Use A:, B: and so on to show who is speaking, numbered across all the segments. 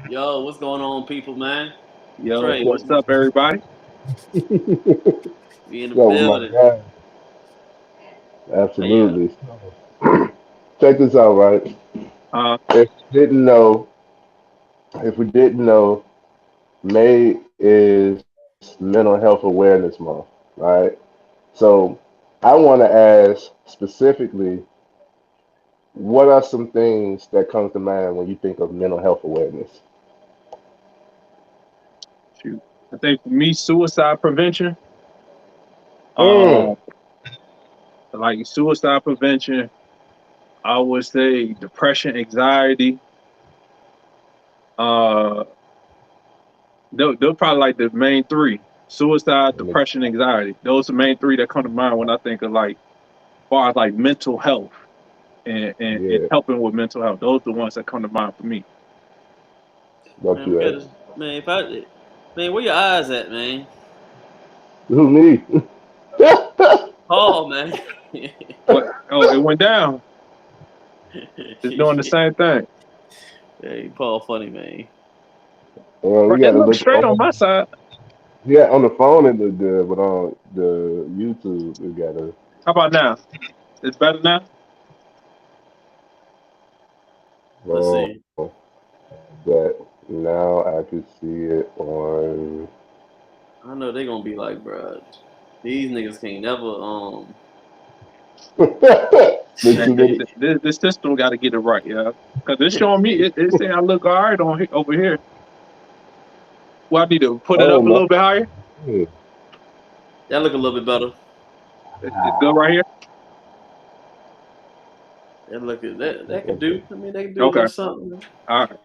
A: Yo, what's going on, people, man?
B: Yo,
A: Trey,
B: what's up, everybody?
A: we in the
C: Yo, my
A: building.
C: God,
A: Yeah.
C: absolutely. Check this out, right?
B: Uh,
C: If you didn't know, if we didn't know, May is Mental Health Awareness Month, right? So I want to ask specifically, what are some things that come to mind when you think of mental health awareness?
B: shoot, I think for me, suicide prevention.
C: Mm.
B: Um, like suicide prevention, I would say depression, anxiety. Uh, they're probably like the main three: suicide, depression, anxiety. Those are the main three that come to mind when I think of like, far as like mental health and
C: Yeah,
B: helping with mental health. Those are the ones that come to mind for me.
C: don't
A: Man, we
C: you
A: got
C: ask?
A: to, man, if I, man, where your eyes at, man?
C: Who me?
A: Oh, man.
B: What? Oh, it went down. It's doing the same thing.
A: Hey, Paul, funny, man.
C: We
B: Right,
C: got
B: it
C: to
B: looks
C: look
B: straight on my
C: on.
B: side.
C: Yeah, on the phone it look good, but on the YouTube we gotta.
B: How about now? It's better now.
A: Let's
C: Oh,
A: see.
C: but now I can see it on.
A: I know they gonna be like, bruh, these niggas can't never,
C: There's
B: Hey,
C: too many.
B: this system got to get it right, yeah. Because it's showing me, it's saying I look all right over here. Well, I need to put it
C: Oh
B: up a
C: my.
B: little bit higher.
A: that look a little bit better.
B: It's good right here.
A: That look, that could do. I mean, they could do a little
B: Okay,
A: something.
B: all right.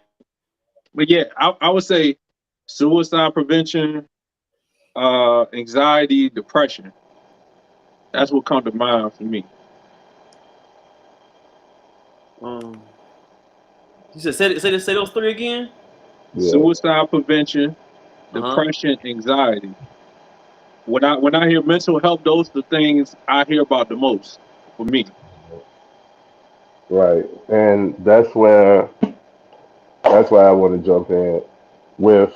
B: But yeah, I would say suicide prevention, anxiety, depression. That's what comes to mind for me.
A: Um, you said, say those three again?
C: Yeah.
B: Suicide prevention,
A: Uh huh.
B: depression, anxiety. When I hear mental health, those are the things I hear about the most for me.
C: Right. And that's why I want to jump in with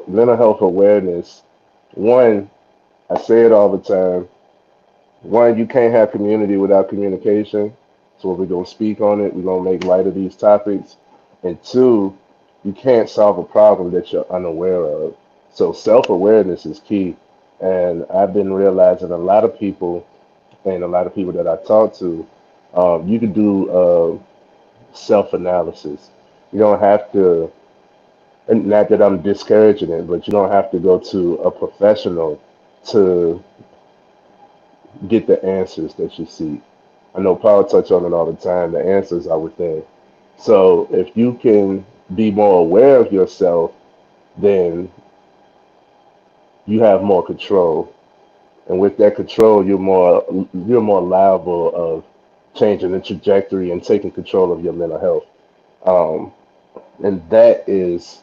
C: mental health awareness. One, I say it all the time. One, you can't have community without communication. So if we're gonna speak on it, we're gonna make light of these topics. And two, you can't solve a problem that you're unaware of. So self-awareness is key. And I've been realizing a lot of people and a lot of people that I talk to, you can do self-analysis. You don't have to, and not that I'm discouraging it, but you don't have to go to a professional to get the answers that you seek. I know Paul touch on it all the time. The answers are within. So if you can be more aware of yourself, then you have more control. And with that control, you're more liable of changing the trajectory and taking control of your mental health. Um, and that is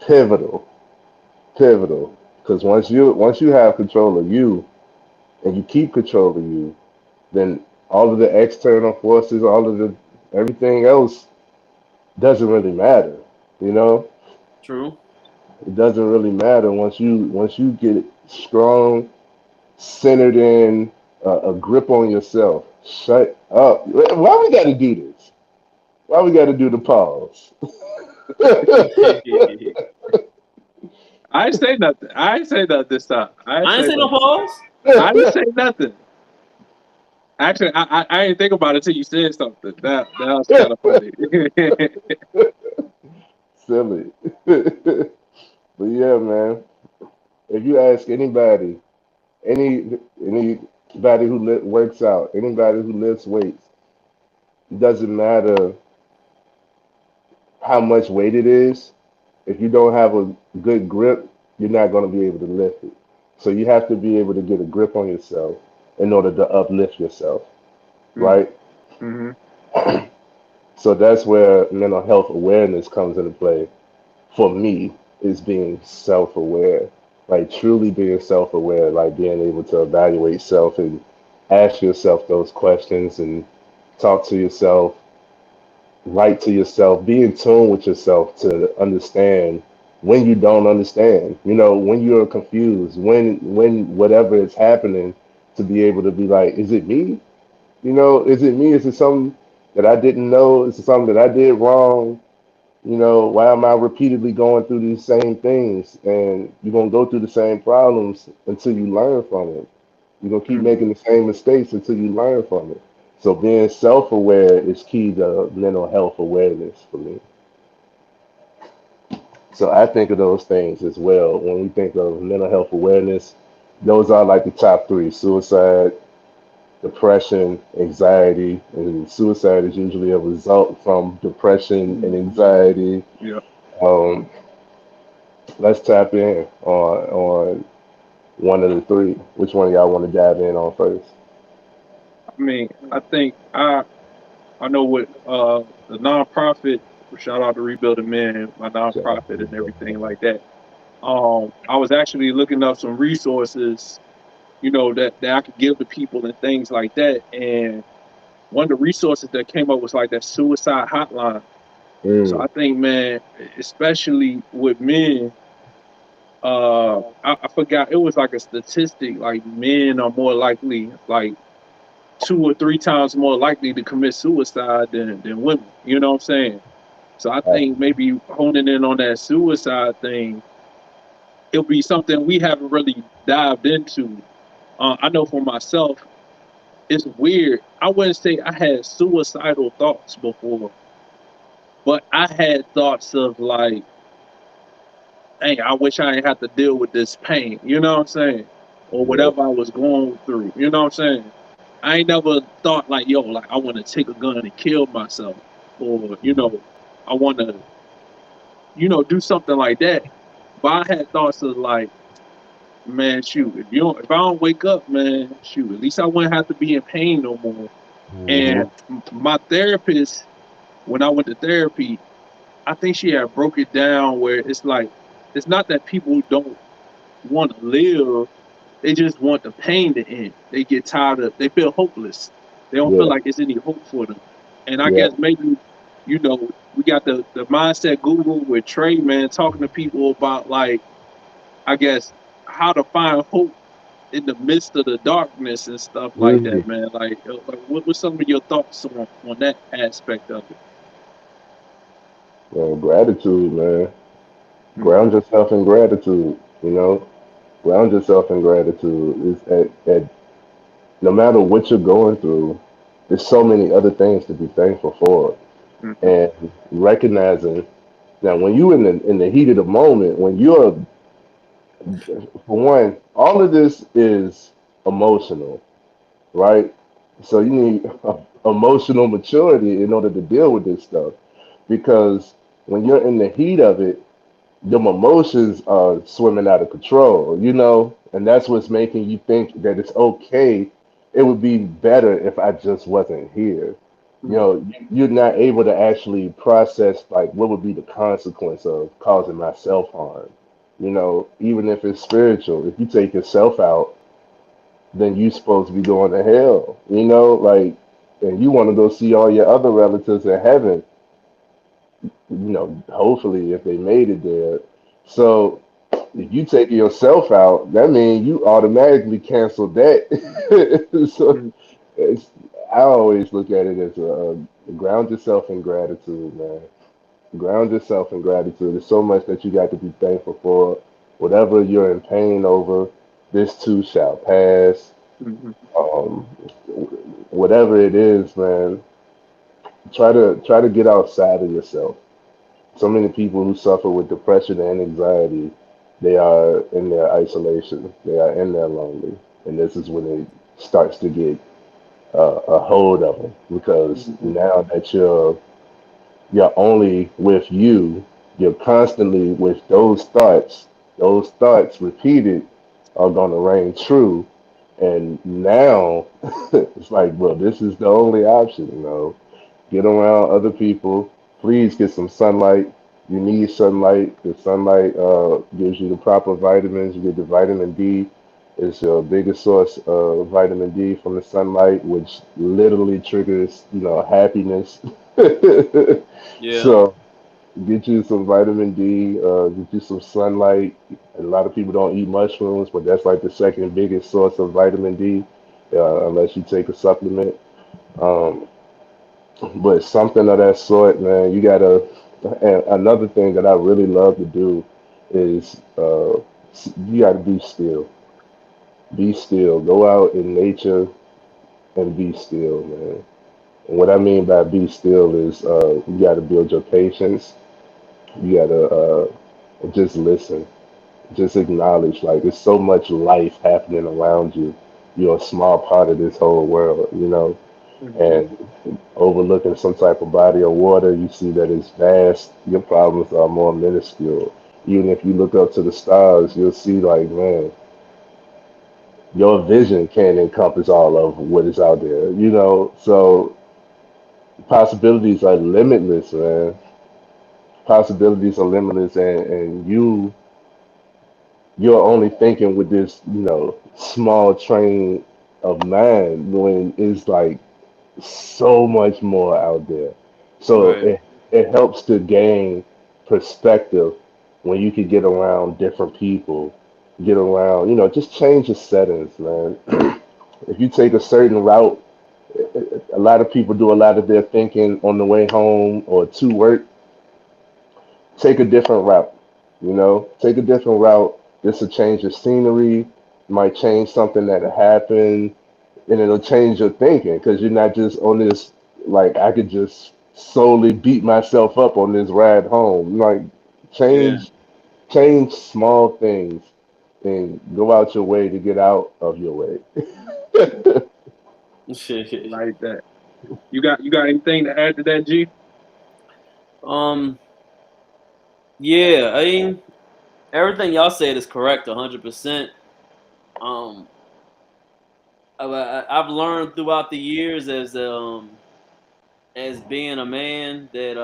C: pivotal, pivotal. Because once you have control of you and you keep control of you, then all of the external forces, all of the everything else doesn't really matter. You know,
A: True.
C: it doesn't really matter once you get strong, centered in, a grip on yourself. Shut up. Why we got to do this? Why we got to do the pause?
B: I ain't say nothing. I ain't say nothing this time. I ain't
A: I ain't
B: say
A: say no
B: nothing.
A: pause.
B: I didn't say nothing. Actually, I didn't think about it until you said something. That was kind of funny.
C: Silly. But yeah, man. If you ask anybody who works out, anybody who lifts weights, it doesn't matter how much weight it is. If you don't have a good grip, you're not going to be able to lift it. So you have to be able to get a grip on yourself in order to uplift yourself, right?
B: Mm-hmm.
C: So that's where mental health awareness comes into play. For me, is being self-aware, like truly being self-aware, like being able to evaluate self and ask yourself those questions and talk to yourself right to yourself, be in tune with yourself to understand when you don't understand. You know, when you're confused, when whatever is happening, to be able to be like, is it me? You know, is it me? Is it something that I didn't know? Is it something that I did wrong? You know, why am I repeatedly going through these same things? And you're gonna go through the same problems until you learn from it. You're gonna keep
B: Mhm.
C: making the same mistakes until you learn from it. So being self-aware is key to mental health awareness for me. So I think of those things as well. When we think of mental health awareness, those are like the top three: suicide, depression, anxiety, and suicide is usually a result from depression and
B: Mhm.
C: anxiety.
B: Yeah.
C: Um, let's tap in on one of the three. Which one of y'all want to dive in on first?
B: I mean, I think I know what the nonprofit. Shout out to Rebuilding Men, my
C: Shout out
B: nonprofit,
C: to
B: and
C: you,
B: everything like that. I was actually looking up some resources, that I could give to people and things like that. And one of the resources that came up was like that suicide hotline. So
C: Mm,
B: I think, man, especially with men, I forgot, it was like a statistic, like men are more likely, like 2 or 3 times more likely to commit suicide than women. You know what I'm saying? So I think
C: absolutely.
B: maybe honing in on that suicide thing, it'll be something we haven't really dived into. I know for myself, it's weird. I wouldn't say I had suicidal thoughts before, but I had thoughts of like, hey, I wish I didn't have to deal with this pain. You know what I'm saying? Or
C: Yep.
B: whatever I was going through. You know what I'm saying? I ain't never thought like, yo, like I want to take a gun and kill myself, or I want to, do something like that. But I had thoughts of like, man, shoot, if I don't wake up, man, shoot, at least I wouldn't have to be in pain no more.
C: Hmm.
B: And my therapist, when I went to therapy, I think she had broke it down where it's like, it's not that people don't want to live, they just want the pain to end. They get tired of, they feel hopeless. They don't feel
C: Yeah.
B: like there's any hope for them. And I
C: Yeah.
B: guess maybe, we got the mindset guru with Trey, man, talking to people about like, I guess, how to find hope in the midst of the darkness and stuff like
C: Mm.
B: that, man. Like what's some of your thoughts on that aspect of it?
C: Man, gratitude, man.
B: Mm-hmm.
C: Ground yourself in gratitude. You know, ground yourself in gratitude. Is at no matter what you're going through, there's so many other things to be thankful for,
B: Mm-hmm.
C: and recognizing that when you in the heat of the moment, when you're for one, all of this is emotional, right? So you need emotional maturity in order to deal with this stuff, because when you're in the heat of it, your emotions are swimming out of control, and that's what's making you think that it's okay. It would be better if I just wasn't here. You're not able to actually process like what would be the consequence of causing myself harm. Even if it's spiritual, if you take yourself out, then you supposed to be going to hell. Like, and you want to go see all your other relatives in heaven, hopefully if they made it there. So if you take yourself out, that means you automatically cancel that. So
B: Mm-hmm.
C: it's, I always look at it as ground yourself in gratitude, man. Ground yourself in gratitude. There's so much that you got to be thankful for. Whatever you're in pain over, this too shall pass.
B: Mm-hmm.
C: Um, whatever it is, man, try to get outside of yourself. So many people who suffer with depression and anxiety, they are in their isolation. They are in their lonely, and this is when it starts to get a hold of them, because
B: Mm-hmm.
C: now that you're only with you, you're constantly with those thoughts. Those thoughts repeated are going to reign true, and now it's like, well, this is the only option. Get around other people. Please get some sunlight. You need sunlight. The sunlight gives you the proper vitamins. You get the vitamin D. It's your biggest source of vitamin D from the sunlight, which literally triggers, happiness.
A: Yeah.
C: So get you some vitamin D, get you some sunlight. A lot of people don't eat mushrooms, but that's like the second biggest source of vitamin D, unless you take a supplement. Um, but something of that sort, man, you gotta. And another thing that I really love to do is you gotta be still. Be still. Go out in nature and be still, man. And what I mean by be still is you gotta build your patience. You gotta just listen, just acknowledge. Like there's so much life happening around you. You're a small part of this whole world, you know.
B: Mhm.
C: And overlooking some type of body of water, you see that it's vast. Your problems are more minuscule. Even if you look up to the stars, you'll see like, man, your vision can't encompass all of what is out there, you know. So possibilities are limitless, man. Possibilities are limitless, and you're only thinking with this, you know, small train of mind when it's like so much more out there. So
A: Right.
C: it helps to gain perspective when you can get around different people, get around, you know, just change your settings, man. If you take a certain route, a lot of people do a lot of their thinking on the way home or to work. Take a different route, you know, take a different route. This will change your scenery, might change something that happened, and it'll change your thinking because you're not just on this, like, I could just solely beat myself up on this ride home. Like,
A: Yeah.
C: change small things and go out your way to get out of your way.
B: I like that. You got anything to add to that, G?
A: um. Yeah. I mean, everything y'all said is correct, 100%. Um. I've learned throughout the years as being a man that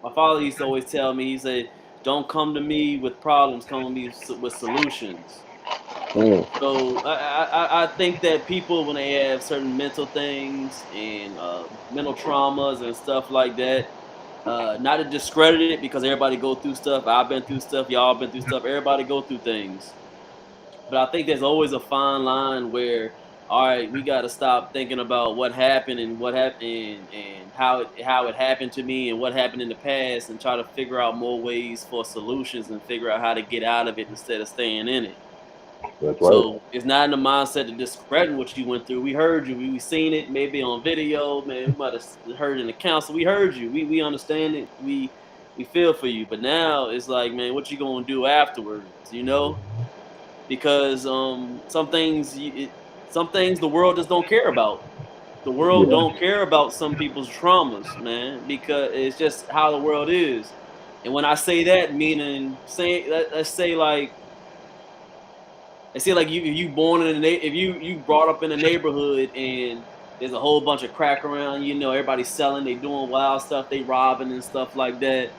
A: my father used to always tell me. He said, "Don't come to me with problems. Come to me with solutions."
C: Mm,
A: So I think that people, when they have certain mental things and mental traumas and stuff like that, not to discredit it because everybody go through stuff. I've been through stuff. Y'all been through stuff. Everybody go through things. But I think there's always a fine line where, all right, we got to stop thinking about what happened and what happened and how it happened to me and what happened in the past, and try to figure out more ways for solutions and figure out how to get out of it instead of staying in it.
C: that's right.
A: So it's not in the mindset to discredit what you went through. We heard you. We seen it maybe on video. Man, we might have heard it in the council. We heard you. We understand it. We feel for you. But now it's like, man, what you gonna do afterwards? You know, because some things the world just don't care about. The world
C: Yeah.
A: don't care about some people's traumas, man, because it's just how the world is. And when I say that, meaning say let's say like they say like you born in if you brought up in a neighborhood and there's a whole bunch of crack around, you know, everybody's selling, they doing wild stuff, they robbing and stuff like that.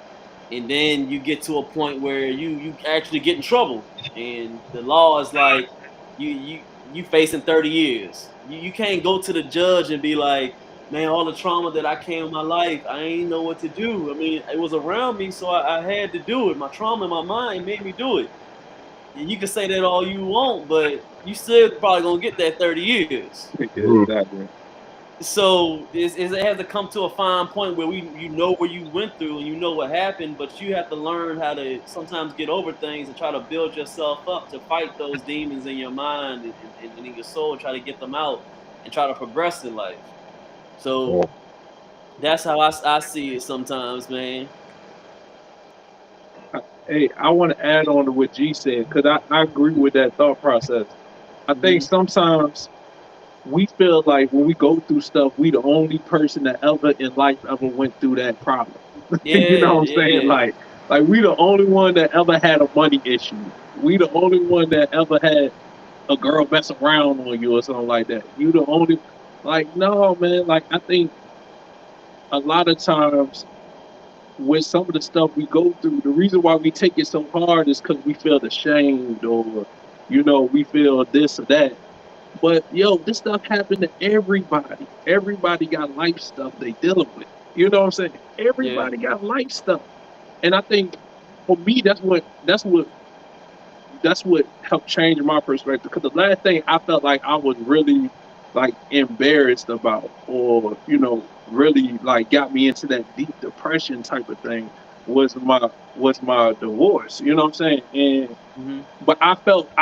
A: And then you get to a point where you actually get in trouble, and the law is like you facing 30 years. You can't go to the judge and be like, man, all the trauma that I came in my life, I ain't know what to do. I mean, it was around me, so I had to do it. My trauma in my mind made me do it. And you can say that all you want, but you still probably gonna get that 30 years.
B: Yeah,
C: Mm,
B: exactly.
A: So it has to come to a fine point where you know where you went through and you know what happened, but you have to learn how to sometimes get over things and try to build yourself up to fight those demons in your mind and in your soul, try to get them out and try to progress in life. So
C: yeah.
A: that's how I see it sometimes, man.
B: Hey, I want to add on to what G said because I agree with that thought process. I think
A: Hmm.
B: sometimes we feel like when we go through stuff, we the only person that ever in life ever went through that problem. You know
A: Yeah,
B: what I'm saying?
A: yeah,
B: Like we the only one that ever had a money issue. We the only one that ever had a girl mess around on you or something like that. You the only like no man. Like I think a lot of times with some of the stuff we go through, the reason why we take it so hard is because we feel ashamed or we feel this or that. But yo, this stuff happened to everybody. Everybody got life stuff they dealing with. You know what I'm saying?
A: Yeah.
B: Everybody got life stuff. And I think for me, that's what helped change my perspective. Because the last thing I felt like I was really like embarrassed about, or really like got me into that deep depression type of thing, was my divorce. You know what I'm saying? And
A: Hmm.
B: but I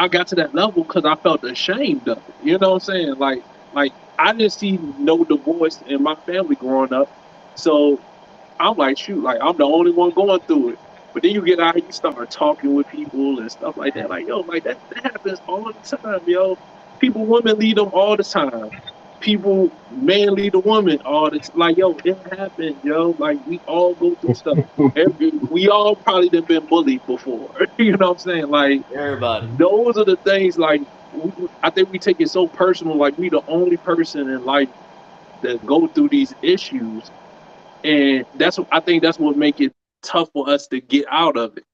B: got to that level because I felt ashamed of it. You know what I'm saying? Like I didn't see no divorce in my family growing up, so I'm like, shoot, like I'm the only one going through it. But then you get out here, you start talking with people and stuff like that. Like, yo, like that happens all the time, yo. People, women lead them all the time. People, men lead a woman all the time. Like, yo, it happens, yo. Like, we all go through stuff. We all probably done been bullied before. You know what I'm saying? Like,
A: Everybody.
B: those are the things. Like, I think we take it so personal. Like, we the only person in life that go through these issues, and I think that's what make it tough for us to get out of it,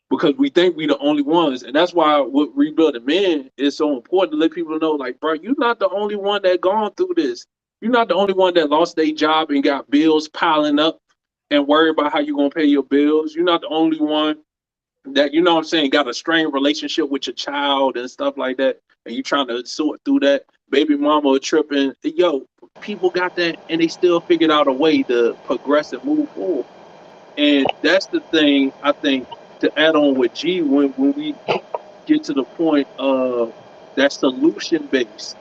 B: because we think we the only ones. And that's why what rebuilding men is so important, to let people know, like, bro, you're not the only one that gone through this. You're not the only one that lost their job and got bills piling up and worry about how you gonna pay your bills. You're not the only one that, what I'm saying, got a strained relationship with your child and stuff like that, and you trying to sort through that. Baby mama tripping. Yo, people got that, and they still figured out a way to progress and move forward. And that's the thing, I think, to add on with G, when we get to the point of that solution based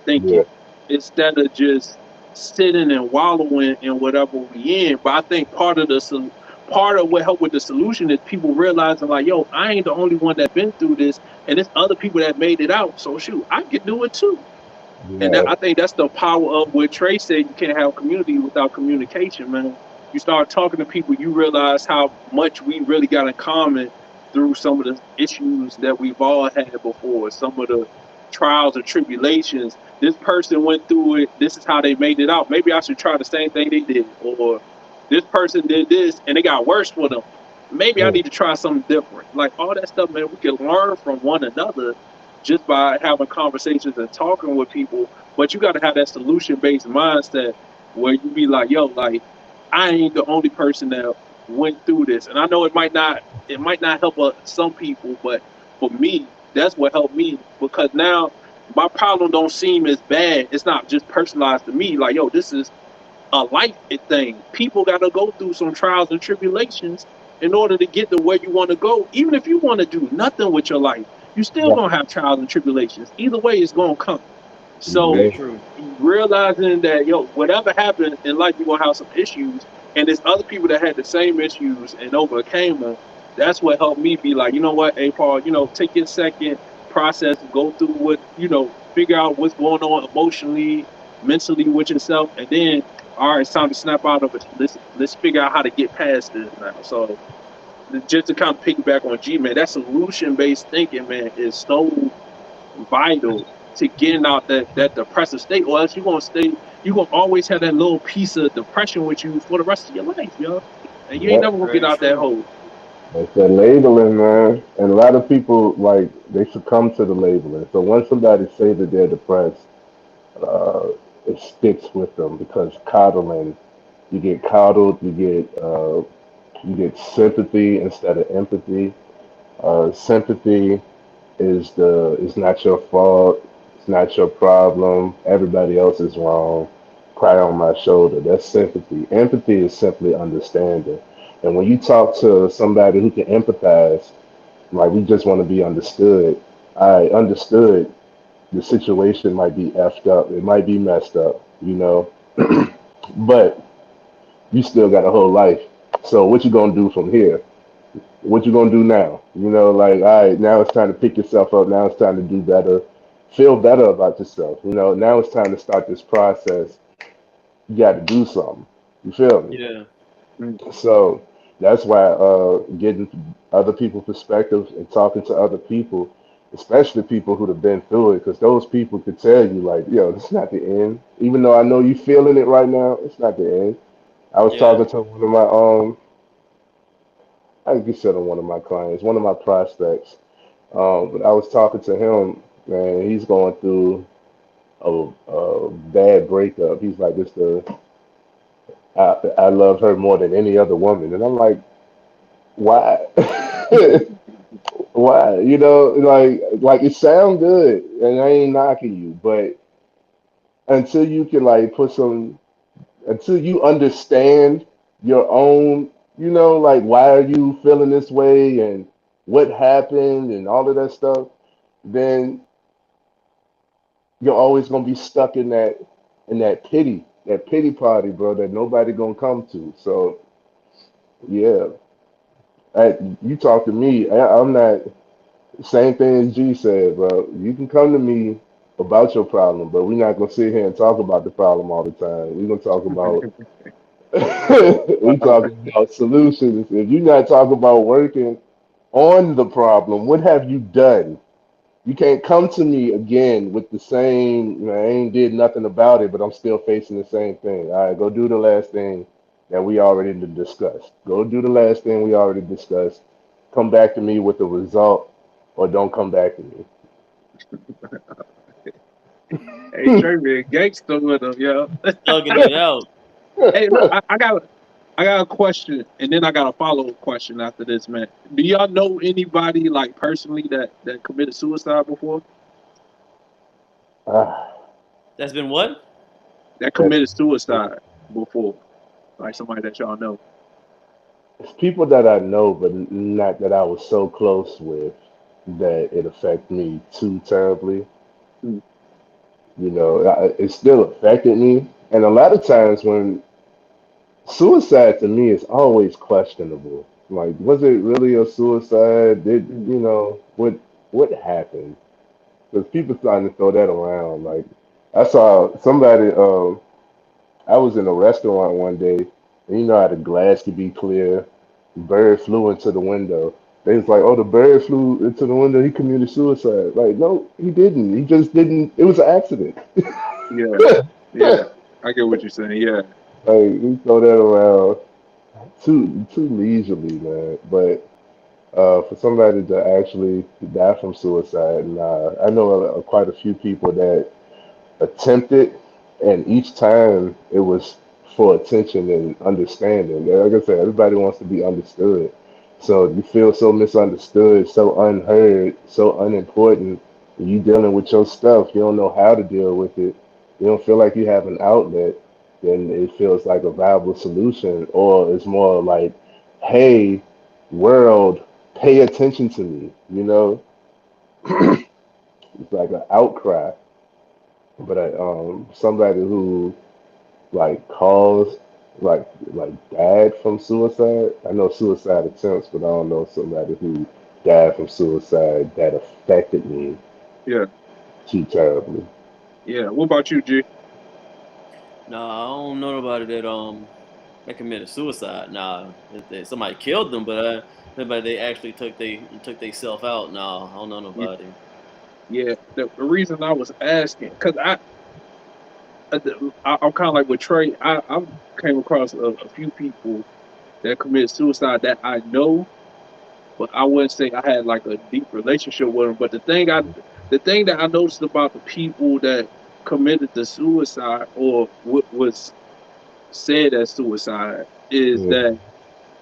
B: thinking,
C: Yeah,
B: instead of just sitting and wallowing in whatever we in. But I think part of what helped with the solution is people realizing, like, yo, I ain't the only one that been through this, and there's other people that made it out. So shoot, I can do it too. And
C: yeah,
B: I think that's the power of what Trey said. You can't have community without communication, man. You start talking to people, you realize how much we really got in common through some of the issues that we've all had before, some of the trials and tribulations. This person went through it. This is how they made it out. Maybe I should try the same thing they did. Or this person did this and it got worse for them. Maybe I
C: mm,
B: need to try something different. Like all that stuff, man, we can learn from one another just by having conversations and talking with people. But you got to have that solution based mindset where you be like, yo, like I ain't the only person that went through this. And I know it might not help some people, but for me, that's what helped me, because now my problem don't seem as bad. It's not just personalized to me. Like, yo, this is a life thing. People got to go through some trials and tribulations in order to get to where you want to go. Even if you want to do nothing with your life, you still
C: right.
B: gonna have trials and tribulations. Either way, it's gonna come. So
A: Very
C: Yeah,
A: true.
B: realizing that, yo, whatever happened in life, you're gonna have some issues, and there's other people that had the same issues and overcame them. That's what helped me be like, you know what, hey Paul, take your second process, go through figure out what's going on emotionally, mentally with yourself, and then all right, it's time to snap out of it. Let's figure out how to get past this now. So just to kind of piggyback on G, man, that solution based thinking, man, is so vital to getting out that depressive state, or else you're gonna always have that little piece of depression with you for the rest of your life, yo. And you ain't
C: yeah.
B: never gonna get
A: Very
B: out that
A: true.
B: hole.
C: It's that labeling, man. And a lot of people, like, they succumb to the labeling. So once somebody say that they're depressed, uh, it sticks with them because coddling. You get coddled. You get sympathy instead of empathy. Sympathy is not your fault. It's not your problem. Everybody else is wrong. Cry on my shoulder. That's sympathy. Empathy is simply understanding. And when you talk to somebody who can empathize, like we just want to be understood. I understood the situation might be effed up. It might be messed up. But you still got a whole life. So what you gonna do from here? What you gonna do now? Like, all right, now it's time to pick yourself up. Now it's time to do better, feel better about yourself. Now it's time to start this process. You got to do something. You feel me?
A: Yeah.
B: Mm.
C: So that's why getting other people's perspectives and talking to other people, especially people who've been through it, because those people could tell you like, yo, it's not the end. Even though I know you feeling it right now, it's not the end. I was
A: Yeah.
C: talking to one of my I consider one of my clients, one of my prospects. But I was talking to him, man. He's going through. a bad breakup. He's like, "This the I love her more than any other woman," and I'm like, "Why? Why? You know, like it sound good, and I ain't knocking you, but until you can like put some, until you understand your own, you know, like why are you feeling this way and what happened and all of that stuff, then you're always gonna be stuck in that pity party, bro, that nobody gonna come to. So yeah, you talk to me. I'm not same thing as G said, bro. You can come to me about your problem, but we're not gonna sit here and talk about the problem all the time. We're gonna talk about we talking about solutions. If you're not talking about working on the problem, what have you done? You can't come to me again with the same, you know, I ain't did nothing about it, but I'm still facing the same thing. All right, go do the last thing that we already discussed. Go do the last thing we already discussed. Come back to me with the result, or don't come back to me.
B: Hey, Trey been gangster with him, yo.
A: Thugging it out.
B: Hey, look, I got a question, and then I got a follow up question after this, man. Do y'all know anybody like personally that committed suicide before?
C: Ah,
A: That's been what?
B: That
C: that's
B: committed suicide before, like somebody that y'all know.
C: it's people that I know, but not that I was so close with that it affected me too terribly.
B: Hmm.
C: You know, it still affected me. And a lot of times when suicide to me is always questionable. Like, was it really a suicide? Did
B: Hmm.
C: you know what happened? Because people starting to throw that around. Like, I saw somebody. I was in a restaurant one day, and you know how the glass could be clear. Bird flew into the window. They was like, "Oh, the bird flew into the window. He committed suicide." Like, no, he didn't. He just didn't. It was an accident.
B: Yeah, yeah, I get what you're saying. Yeah,
C: Like, we throw that around too leisurely, man. But for somebody to actually die from suicide, nah. I know quite a few people that attempted, and each time it was for attention and understanding. Like I said, everybody wants to be understood. So you feel so misunderstood, so unheard, so unimportant. You dealing with your stuff. You don't know how to deal with it. You don't feel like you have an outlet. Then it feels like a viable solution, or it's more like, "Hey, world, pay attention to me." You know, it's like an outcry. But somebody who like caused like died from suicide. I know suicide attempts, but I don't know somebody who died from suicide that affected me
B: yeah,
C: too terribly.
B: yeah. What about you, G?
A: No, I don't know nobody that committed suicide. Nah, somebody killed them, but nobody they actually took they self out. No, I don't know
B: Yeah,
A: nobody.
B: yeah. The reason I was asking, cause I'm kind of like with Trey. I came across a few people that committed suicide that I know, but I wouldn't say I had like a deep relationship with them. But the thing that I noticed about the people that committed the suicide or what was said as suicide is
C: Yeah,
B: that,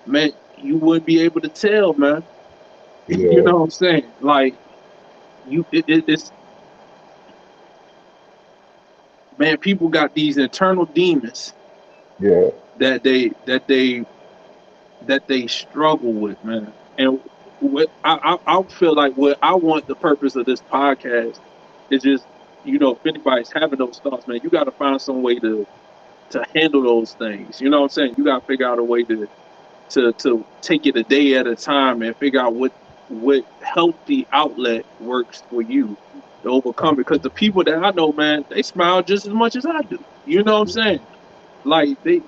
B: man, you wouldn't be able to tell, man. You
C: yeah,
B: know what I'm saying? Like it's, man, people got these internal demons
C: yeah,
B: that they struggle with, man. And what I feel like what I want the purpose of this podcast is just, if anybody's having those thoughts, man, you got to find some way to handle those things. You know what I'm saying? You got to figure out a way to take it a day at a time and figure out what healthy outlet works for you to overcome it. Because the people that I know, man, they smile just as much as I do. You know what I'm saying? Like they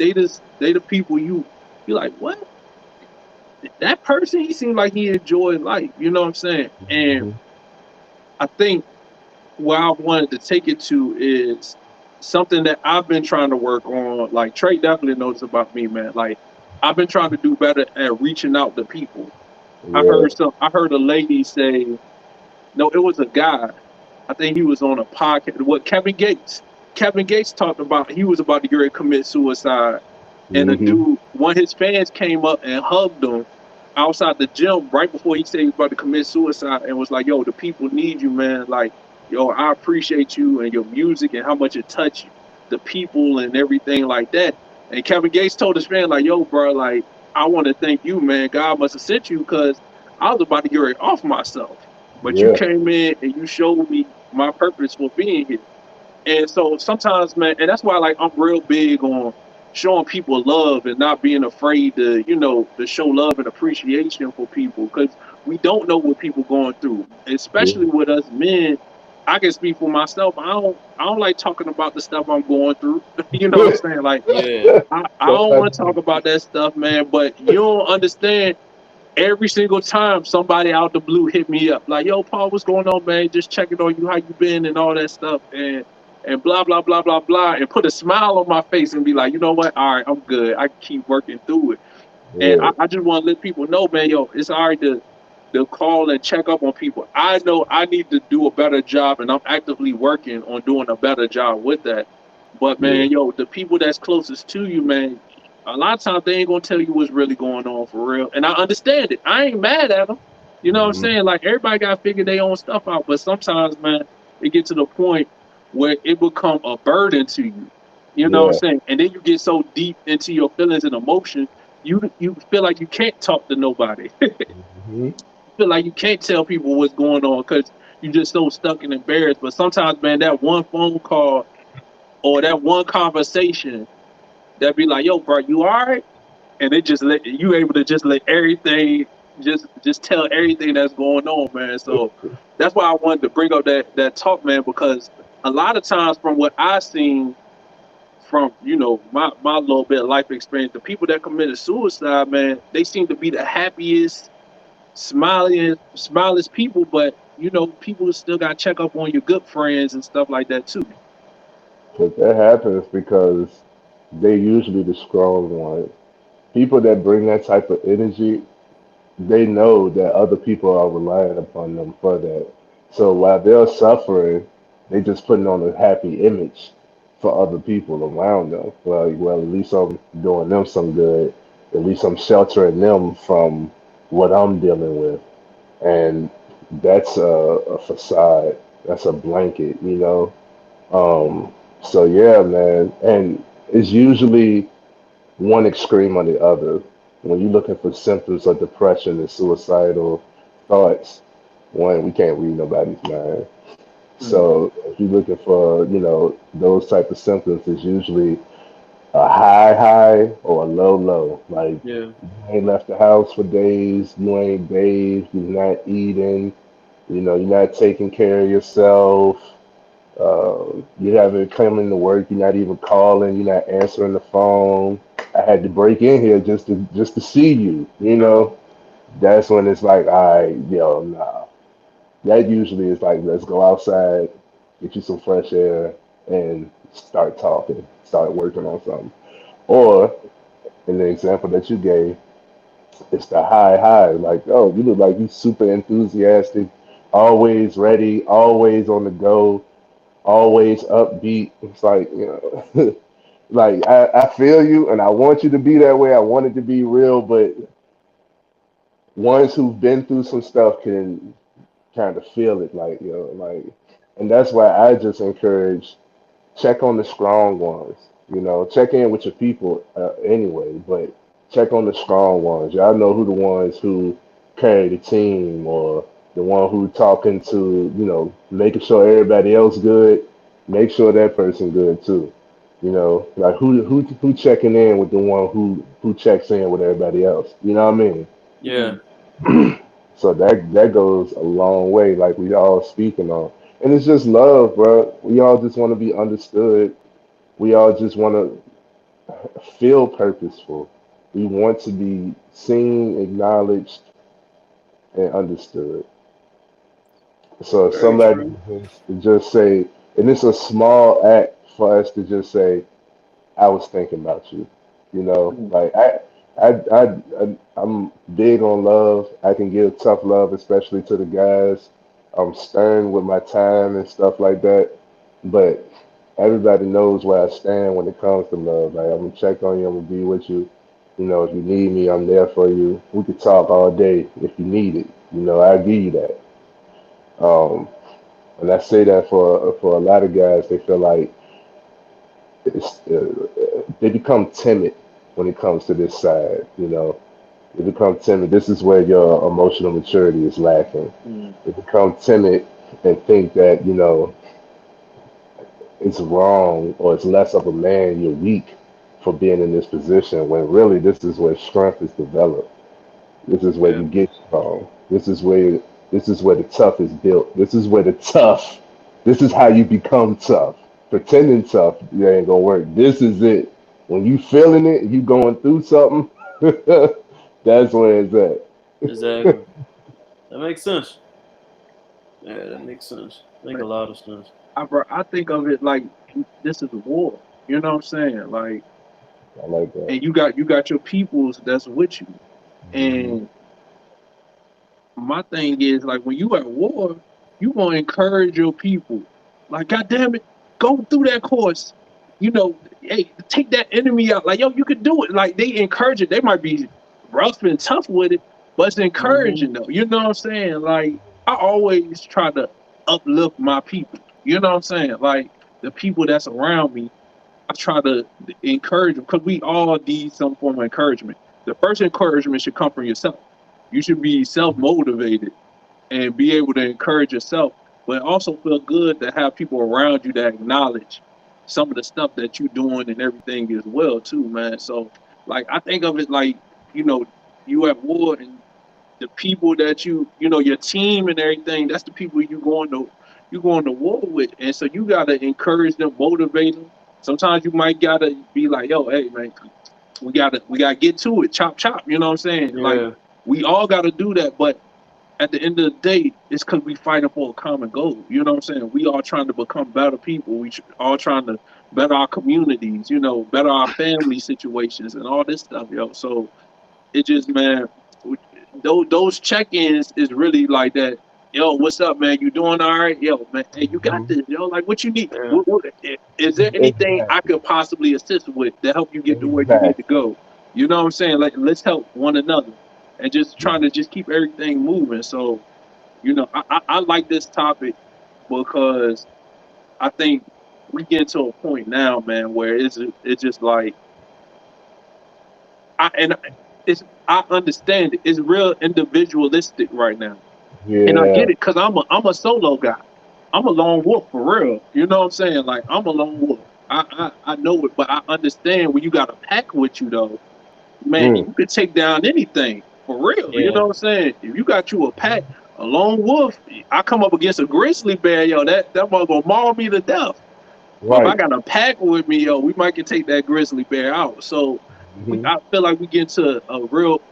B: the people you like, what? That person, he seemed like he enjoyed life. You know what I'm saying? And
C: mhm,
B: I think where I wanted to take it to is something that I've been trying to work on. Like Trey definitely knows about me, man. Like I've been trying to do better at reaching out to people.
C: yeah,
B: I heard a lady say, no, it was a guy. I think he was on a podcast. What Kevin Gates? Kevin Gates talked about he was about to get ready to commit suicide, and a
C: Hmm.
B: dude, one of his fans came up and hugged him outside the gym right before he said he was about to commit suicide, and was like, "Yo, the people need you, man. Like, yo, I appreciate you and your music and how much it touched the people and everything like that." And Kevin Gates told his fan like, "Yo, bro, like, I want to thank you, man. God must have sent you because I was about to get ready off myself, but you
C: Yeah.
B: came in and you showed me my purpose for being here." And so sometimes, man, and that's why like I'm real big on showing people love and not being afraid to, to show love and appreciation for people because we don't know what people going through,
C: Yeah.
B: especially with us men. I can speak for myself. I don't like talking about the stuff I'm going through. You know what I'm saying? Like
A: Yeah.
B: I don't want to talk about that stuff, man. But you don't understand. Every single time somebody out the blue hit me up, like, "Yo, Paul, what's going on, man? Just checking on you, how you been, and all that stuff," and blah blah blah blah blah, and put a smile on my face and be like, "You know what? All right, I'm good. I can keep working through it." And
C: Yeah.
B: I just want to let people know, man, yo, it's all right to call and check up on people. I know I need to do a better job, and I'm actively working on doing a better job with that. But
C: Yeah.
B: man, yo, the people that's closest to you, man, a lot of times they ain't gonna tell you what's really going on for real. And I understand it. I ain't mad at them. You know what I'm
C: Hmm.
B: saying? Like everybody got to figure their own stuff out. But sometimes, man, it get to the point where it become a burden to you. You know what I'm
C: Yeah.
B: saying? And then you get so deep into your feelings and emotions, you feel like you can't talk to nobody.
C: Hmm.
B: Feel like you can't tell people what's going on because you're just so stuck and embarrassed. But sometimes, man, that one phone call or that one conversation that be like, "Yo, bro, you all right?" And it just let you able to just let everything just tell everything that's going on, man. So that's why I wanted to bring up that talk, man, because a lot of times from what I seen from my little bit of life experience, the people that committed suicide, man, they seem to be the happiest, smilest people, but people still got to check up on your good friends and stuff like that too.
C: But that happens because they usually the strong ones. People that bring that type of energy, they know that other people are relying upon them for that. So while they're suffering, they just putting on a happy image for other people around them. Well, at least I'm doing them some good. At least I'm sheltering them from what I'm dealing with, and that's a facade. That's a blanket, you know. So yeah, man, and it's usually one extreme or the other. When you're looking for symptoms of depression and suicidal thoughts, one, we can't read nobody's mind.
B: Mm-hmm.
C: So if you're looking for, those type of symptoms, it's usually a high or a low. Like
A: Yeah.
C: you ain't left the house for days, you ain't bathed, you're not eating, you're not taking care of yourself. You haven't come into work. You're not even calling. You're not answering the phone. I had to break in here just to see you. That's when it's like, all right, yo, nah. That usually is like, let's go outside, get you some fresh air, and start talking, start working on something. Or in the example that you gave, it's the high. Like, oh, you look like you super enthusiastic, always ready, always on the go, always upbeat. It's like, like I feel you and I want you to be that way. I want it to be real, but ones who've been through some stuff can kind of feel it, like, and that's why I just encourage check on the strong ones. Check in with your people anyway, but check on the strong ones. Y'all know who the ones who carry the team or the one who talking to, making sure everybody else good. Make sure that person good too. Like who checking in with the one who checks in with everybody else. You know what I mean?
A: Yeah.
C: So that goes a long way, like we all speaking on. And it's just love, bro. We all just want to be understood. We all just want to feel purposeful. We want to be seen, acknowledged, and understood. So if
A: Very
C: somebody
A: true.
C: just say, and it's a small act for us to just say, I was thinking about you. Like I'm big on love. I can give tough love, especially to the guys. I'm stern with my time and stuff like that. But everybody knows where I stand when it comes to love. Like, I'm gonna check on you. I'm gonna be with you. You know, if you need me, I'm there for you. We could talk all day if you need it. You know, I give you that. Um, and I say that for a lot of guys, they feel like they become timid when it comes to this side. You know, they become timid. This is where your emotional maturity is lacking.
A: Mm.
C: They become timid and think that, you know, it's wrong or it's less of a man, you're weak for being in this position, when really this is where strength is developed. This is where
A: Yeah.
C: you get strong. This is where the tough is built. This is where the tough. This is how you become tough. Pretending tough, it ain't gonna work. This is it. When you feeling it, you going through something. That's where it's at.
A: Exactly. That makes sense. Yeah, that makes sense. Make a
B: But
A: lot of sense.
B: I think of it like this is a war. You know what I'm saying? Like,
C: I like that.
B: and you got your peoples that's with you.
C: Hmm.
B: And my thing is like when you at war, you gonna encourage your people. Like, God damn it, go through that course. You know, hey, take that enemy out. Like, yo, you can do it. Like, they encourage it. They might be rough and tough with it, but it's
A: Hmm.
B: encouraging though. You know what I'm saying? Like, I always try to uplift my people. You know what I'm saying? Like the people that's around me, I try to encourage them because we all need some form of encouragement. The first encouragement should come from yourself. You should be self motivated and be able to encourage yourself, but also feel good to have people around you that acknowledge some of the stuff that you're doing and everything as well too, man. So like I think of it like, you know, you at war and the people that you know, your team and everything, that's the people you going to war with. And so you gotta encourage them, motivate them. Sometimes you might gotta be like, yo, hey man, we gotta get to it, chop chop, you know what I'm saying? Like
A: Yeah.
B: we all gotta do that, but at the end of the day, it's because we fighting for a common goal. You know what I'm saying? We all trying to become better people. All trying to better our communities, you know, better our family situations and all this stuff, yo. So it just, man, those check-ins is really like that. Yo, what's up, man? You doing all right? Yo, man, hey, you got
C: Hmm.
B: this. Yo, like, what you need?
A: Yeah.
B: Is there anything I
C: Exactly.
B: could possibly assist with to help you get to where you need to
C: Exactly.
B: go? You know what I'm saying? Like, let's help one another and just trying to just keep everything moving. So, I like this topic because I think we get to a point now, man, where it's just like and I understand it. It's real individualistic right now, and I
C: Yeah.
B: get it because I'm a solo guy. I'm a lone wolf for real. You know what I'm saying? Like I'm a lone wolf. I know it, but I understand when you got a pack with you though, man,
C: Mm.
B: you could take down anything for real. You know
A: Yeah.
B: what I'm saying? If you got you a pack, a lone wolf, I come up against a grizzly bear, yo, that one gonna maul me to death. But if I
C: Right.
B: got a pack with me, yo, we might can take that grizzly bear out. So
C: Hmm.
B: I feel like we get to a real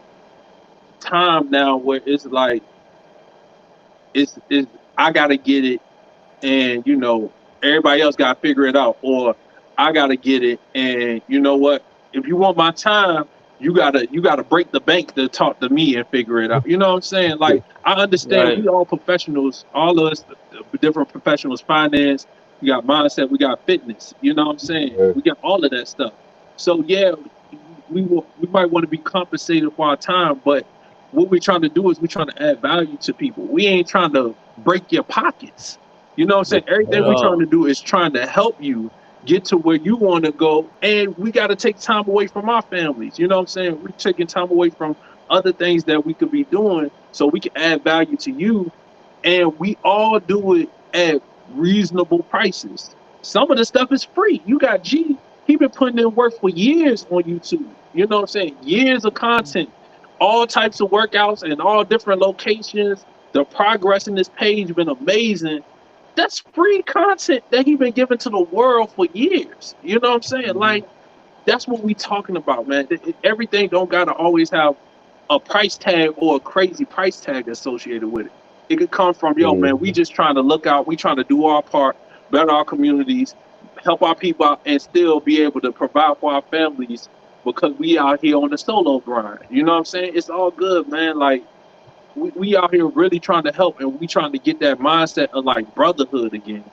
B: time now where it's like it's I gotta get it, and everybody else gotta figure it out, or I gotta get it, and you know what? If you want my time, you gotta break the bank to talk to me and figure it out. You know what I'm saying? Like I understand
A: Right.
B: we all professionals, all of us, different professionals, finance, we got mindset, we got fitness. You know what I'm saying?
C: Yeah.
B: We got all of that stuff. So yeah, we might want to be compensated for our time, but what we're trying to do is we're trying to add value to people. We ain't trying to break your pockets. You know what I'm saying?
A: At
B: Everything we're trying
A: all.
B: to do is trying to help you get to where you want to go. And we got to take time away from our families. You know what I'm saying? We're taking time away from other things that we could be doing so we can add value to you. And we all do it at reasonable prices. Some of the stuff is free. You got G, he been putting in work for years on YouTube. You know what I'm saying? Years of content, all types of workouts and all different locations. The progress in this page been amazing. That's free content that he been giving to the world for years. You know what I'm saying?
A: Hmm.
B: Like that's what we talking about, man. Everything don't gotta always have a price tag or a crazy price tag associated with it. It could come from, yo, man, we
C: Hmm.
B: just trying to look out, we trying to do our part, better our communities, help our people out, and still be able to provide for our families because we out here on the solo grind. You know what I'm saying? It's all good, man. Like we out here really trying to help, and we trying to get that mindset of like brotherhood again.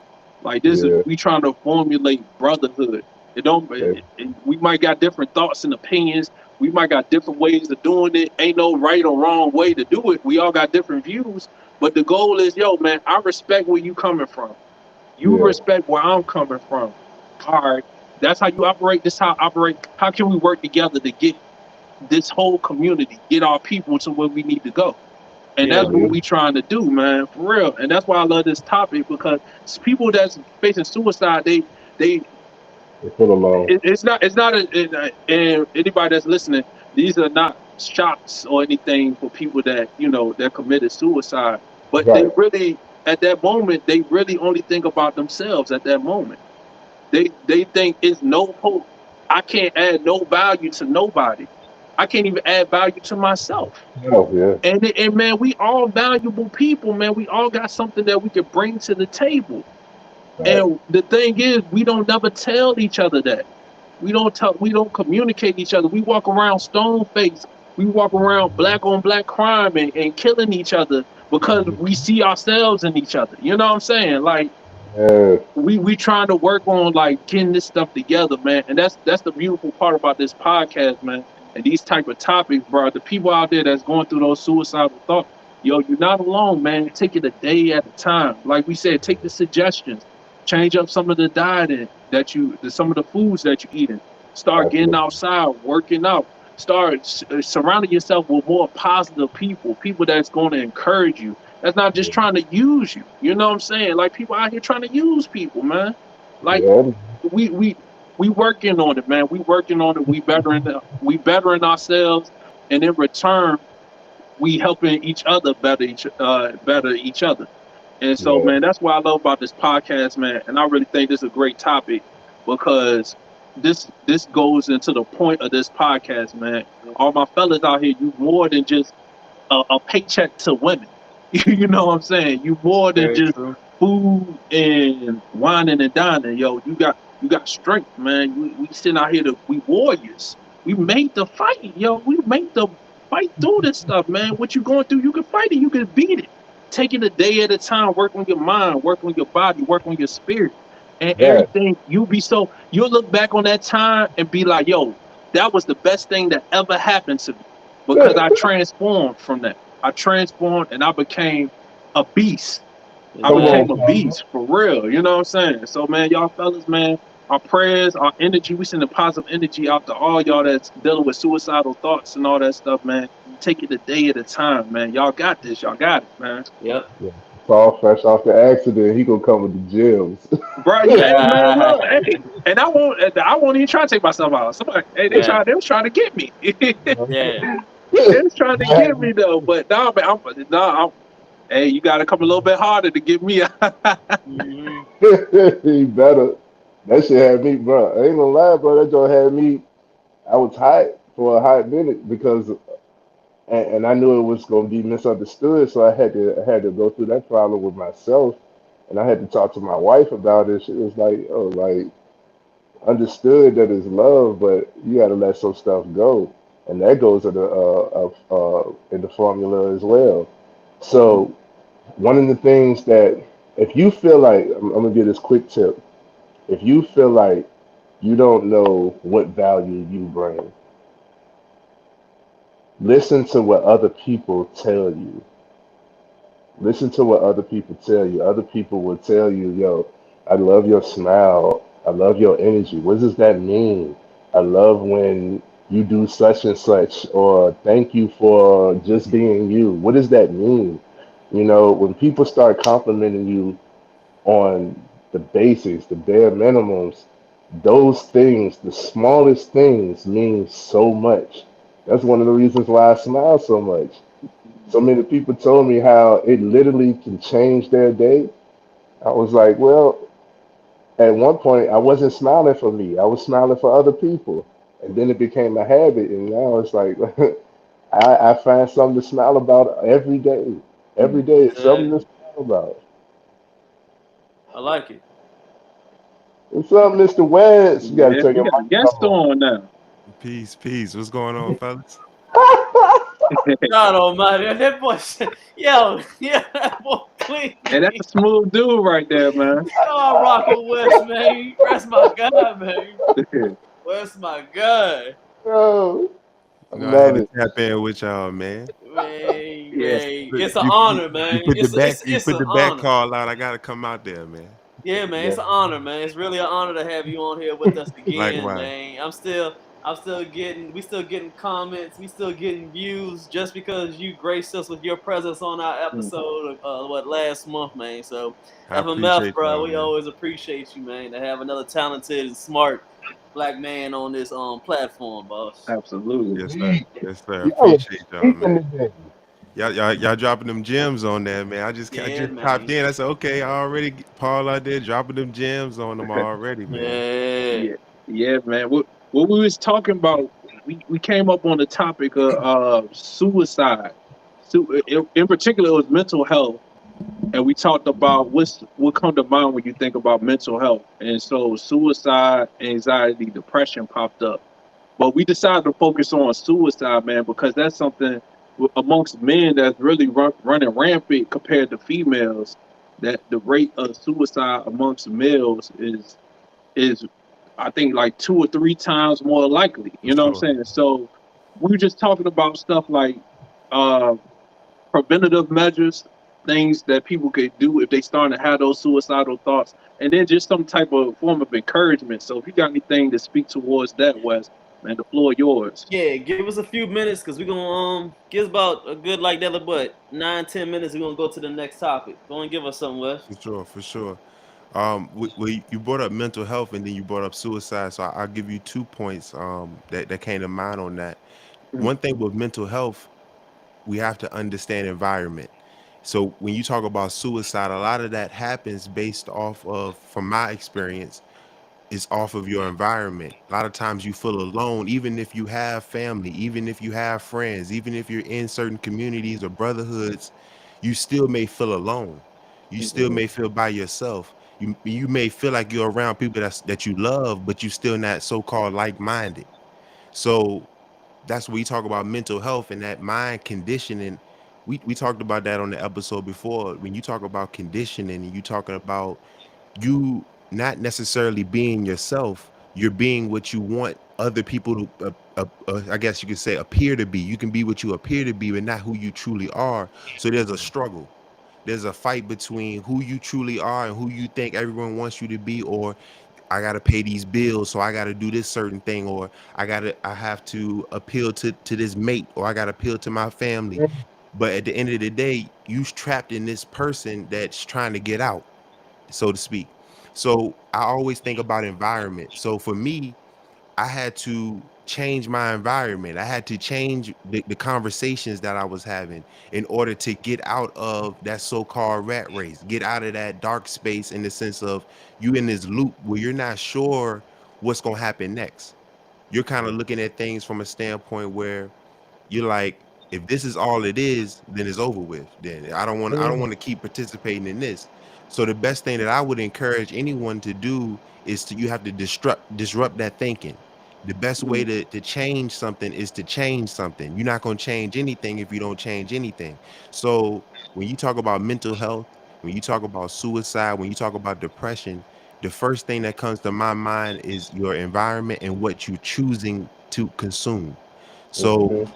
B: Like this is
C: Yeah.
B: we trying to formulate brotherhood. It don't.
C: Okay.
B: We might got different thoughts and opinions. We might got different ways of doing it. Ain't no right or wrong way to do it. We all got different views. But the goal is, yo, man, I respect where you coming from. You
C: Yeah.
B: respect where I'm coming from. All right. That's how you operate. This how I operate. How can we work together to get this whole community, get our people to where we need to go? And
A: Yeah.
B: that's what we trying to do, man, for real. And that's why I love this topic, because it's people that's facing suicide, they
C: They feel alone.
B: it's not and anybody that's listening, these are not shots or anything for people that that committed suicide, but they
C: Right.
B: really at that moment they really only think about themselves at that moment. They think it's no hope. I can't add no value to nobody. I can't even add value to myself.
C: Oh, yeah.
B: And man, we all valuable people, man. We all got something that we could bring to the table.
C: Right.
B: And the thing is, we don't never tell each other that. We don't communicate each other. We walk around stone faced. We walk around black on black crime and killing each other because we see ourselves in each other. You know what I'm saying? Like
C: Yeah.
B: we trying to work on like getting this stuff together, man. And that's the beautiful part about this podcast, man. And these type of topics, bro. The people out there that's going through those suicidal thoughts, yo, you're not alone, man. Take it a day at a time. Like we said, take the suggestions, change up some of the diet some of the foods that you're eating. Start getting
C: Absolutely.
B: outside, working out. Start surrounding yourself with more positive people that's going to encourage you. That's not just trying to use you. You know what I'm saying? Like people out here trying to use people, man. Like
C: Yeah.
B: we we we working on it, man. We working on it. We bettering ourselves, and in return, we helping each other better each other. And so,
C: Yeah.
B: man, that's what I love about this podcast, man. And I really think this is a great topic because this goes into the point of this podcast, man. All my fellas out here, you more than just a paycheck to women. You know what I'm saying? You more than
A: Very
B: just
A: true.
B: food and whining and dining, yo. You got strength, man. We sitting out here we warriors. We made the fight, yo. We made the fight through this stuff, man. What you going through, you can fight it, you can beat it. Take it a day at a time, work on your mind, work on your body, work on your spirit. And
C: Yeah.
B: everything you'll look back on that time and be like, yo, that was the best thing that ever happened to me. Because I transformed from that. I transformed and I became a beast. I
C: Come
B: became
C: on,
B: a beast for real. You know what I'm saying? So man, y'all fellas, man, our prayers, our energy, we send the positive energy out to all y'all that's dealing with suicidal thoughts and all that stuff, man. Take it a day at a time, man. Y'all got this. Y'all got it, man.
A: Yep.
C: Paul fresh off the accident. He gonna come with the gems.
B: Bro, yeah, hey, man, look, hey, and I won't even try to take myself out. Somebody, hey,
A: Yeah.
B: they was trying to get me. They
A: Yeah.
B: was trying to get me though, but nah, man, hey, you got to come a little bit harder to get me.
A: Hmm.
C: He better. That shit had me, bro. I ain't gonna lie, bro. That joint had me. I was hot for a hot minute because, and I knew it was gonna be misunderstood, so I had to go through that problem with myself, and I had to talk to my wife about it. She was like, "Oh, like understood that it's love, but you got to let some stuff go, and that goes in the formula as well." So one of the things that if you feel like I'm gonna give this quick tip, if you feel like you don't know what value you bring, listen to what other people tell you. Listen to what other people tell you. Other people will tell you, yo, I love your smile. I love your energy. What does that mean? I love when you do such and such, or thank you for just being you. What does that mean? You know, when people start complimenting you on the basics, the bare minimums, those things, the smallest things mean so much. That's one of the reasons why I smile so much. So many people told me how it literally can change their day. I was like, well, at one point I wasn't smiling for me. I was smiling for other people. And then it became a habit, and now it's like I find something to smile about every day. Every day is something to
A: Exactly.
C: smile about.
A: I like it.
C: What's up, Mr. Wentz? You gotta
B: Yeah,
C: turn
B: we
C: your
B: got a
C: mic
B: guest
C: on.
B: on now.
D: Peace, peace. What's going on, fellas?
A: God almighty. That boy said, yo, yeah, that boy clean.
B: And that's a smooth dude right there, man.
A: Oh, I rock with West, man. That's my guy, man. West my guy.
C: Oh, I
D: You know, I had
C: love
D: to
C: it.
D: tap in with y'all, man.
A: Man,
B: Yes.
A: it's an
D: You,
A: honor,
D: you
A: man.
D: put the back
A: It's
D: put
A: an
D: the back
A: honor.
D: call out. I gotta come out there, man.
A: Yeah, man,
C: Yeah.
A: it's an honor, man. It's really an honor to have you on here with us again,
D: Likewise.
A: man. I'm still getting comments, we still getting views just because you graced us with your presence on our episode last month, man. So
D: I
A: FMF,
D: appreciate
A: bro,
D: y'all,
A: we
D: man.
A: always appreciate you, man, to have another talented and smart black man on this platform, boss.
B: Absolutely.
D: Yes, sir. Yes, sir.
C: Y'all are
D: Appreciate y'all,
C: speaking
D: man.
C: today.
D: Y'all dropping them gems on there, man. I just
A: Yeah,
D: popped
A: man.
D: in. I said, okay, I already Paul out there dropping them gems on them already, man.
A: Yeah.
B: Yeah, yeah, man. What we was talking about, we came up on the topic of suicide. In particular, it was mental health, and we talked about what come to mind when you think about mental health. And so, suicide, anxiety, depression popped up. But we decided to focus on suicide, man, because that's something amongst men that's really running rampant compared to females. That the rate of suicide amongst males is I think like 2 or 3 times more likely.
D: For
B: You know what I'm
D: sure.
B: saying? So we were just talking about stuff like uh, preventative measures, things that people could do if they start to have those suicidal thoughts, and then just some type of form of encouragement. So if you got anything to speak towards that, Wes, man, the floor yours.
A: Yeah, give us a few minutes because we're gonna give us about a good like that, but 9-10 minutes. We're gonna go to the next topic. Go and give us something, Wes.
D: For sure. For sure. You brought up mental health and then you brought up suicide. So I'll give you 2 points that came to mind on that.
B: Mm,
D: One thing with mental health, we have to understand environment. So when you talk about suicide, a lot of that happens based off of, from my experience, is off of your environment. A lot of times you feel alone, even if you have family, even if you have friends, even if you're in certain communities or brotherhoods, you still may feel alone. You still
C: Mhm.
D: may feel by yourself. You may feel like you're around people that you love, but you still not so-called like-minded. So that's when we talk about mental health and that mind conditioning. We talked about that on the episode before. When you talk about conditioning and you talking about you not necessarily being yourself, you're being what you want other people to I guess you could say appear to be. You can be what you appear to be but not who you truly are. So there's a struggle, there's a fight between who you truly are and who you think everyone wants you to be, or I gotta pay these bills, so I gotta do this certain thing, or I have to appeal to this mate, or I gotta appeal to my family. But at the end of the day, you trapped in this person that's trying to get out, so to speak. So I always think about environment. So for me, I had to change my environment. I had to change the conversations that I was having in order to get out of that so-called rat race, get out of that dark space in the sense of you in this loop where you're not sure what's going to happen next. You're kind of looking at things from a standpoint where you're like, if this is all it is, then it's over with. Then I don't want to keep participating in this. So the best thing that I would encourage anyone to do is you have to disrupt that thinking. The best way
B: mm,
D: to change something is to change something. You're not going to change anything if you don't change anything. So when you talk about mental health, when you talk about suicide, when you talk about depression, the first thing that comes to my mind is your environment and what you're choosing to consume. So
C: Mhm.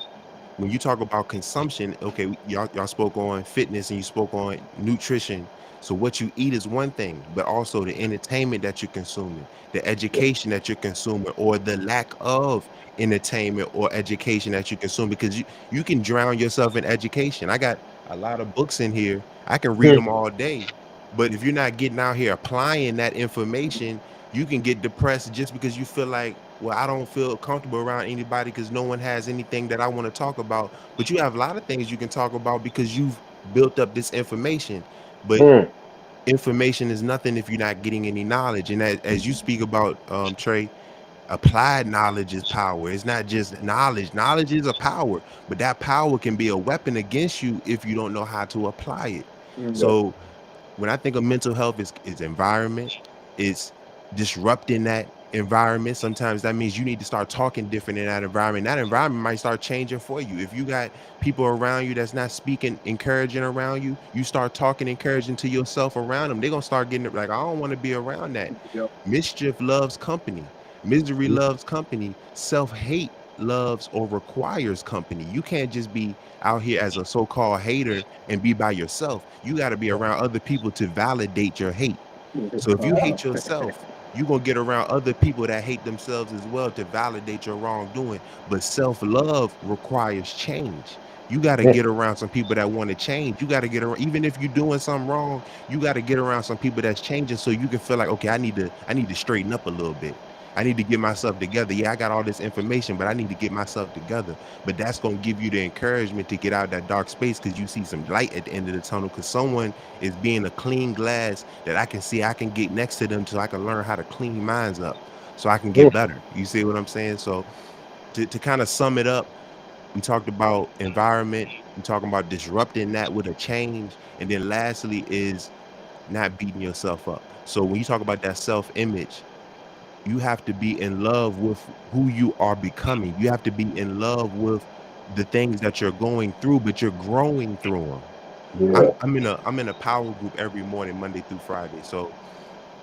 D: when you talk about consumption, okay, y'all spoke on fitness and you spoke on nutrition. So what you eat is one thing, but also the entertainment that you're consuming, the education that you're consuming, or the lack of entertainment or education that you consume, because you can drown yourself in education. I got a lot of books in here. I can read them all day, but if you're not getting out here applying that information, you can get depressed just because you feel like, well, I don't feel comfortable around anybody because no one has anything that I want to talk about. But you have a lot of things you can talk about because you've built up this information. But
C: Mm.
D: information is nothing if you're not getting any knowledge. And as you speak about, Trey, applied knowledge is power. It's not just knowledge. Knowledge is a power, but that power can be a weapon against you if you don't know how to apply it.
B: mm,
C: Yeah.
D: So when I think of mental health, is environment, it's disrupting that environment. Sometimes that means you need to start talking different in that environment. That environment might start changing for you. If you got people around you that's not speaking encouraging around you, you start talking encouraging to yourself around them. They're gonna start getting like, I don't want to be around that.
B: Yep.
D: Mischief loves company. Misery loves company. Self-hate loves or requires company. You can't just be out here as a so-called hater and be by yourself. You got to be around other people to validate your hate. So if you hate yourself, you're going to get around other people that hate themselves as well to validate your wrongdoing. But self-love requires change. You got to get around some people that want to change. You got to get around, even if you're doing something wrong, you got to get around some people that's changing so you can feel like, okay, I need to straighten up a little bit. I need to get myself together. Yeah, I got all this information, but I need to get myself together. But that's going to give you the encouragement to get out of that dark space because you see some light at the end of the tunnel because someone is being a clean glass that I can see. I can get next to them so I can learn how to clean minds up so I can get better. You see what I'm saying? So to kind of sum it up, we talked about environment. We talking about disrupting that with a change. And then lastly is not beating yourself up. So when you talk about that self-image, you have to be in love with who you are becoming. You have to be in love with the things that you're going through, but you're growing through them.
C: Yeah.
D: I'm in a power group every morning, Monday through Friday. So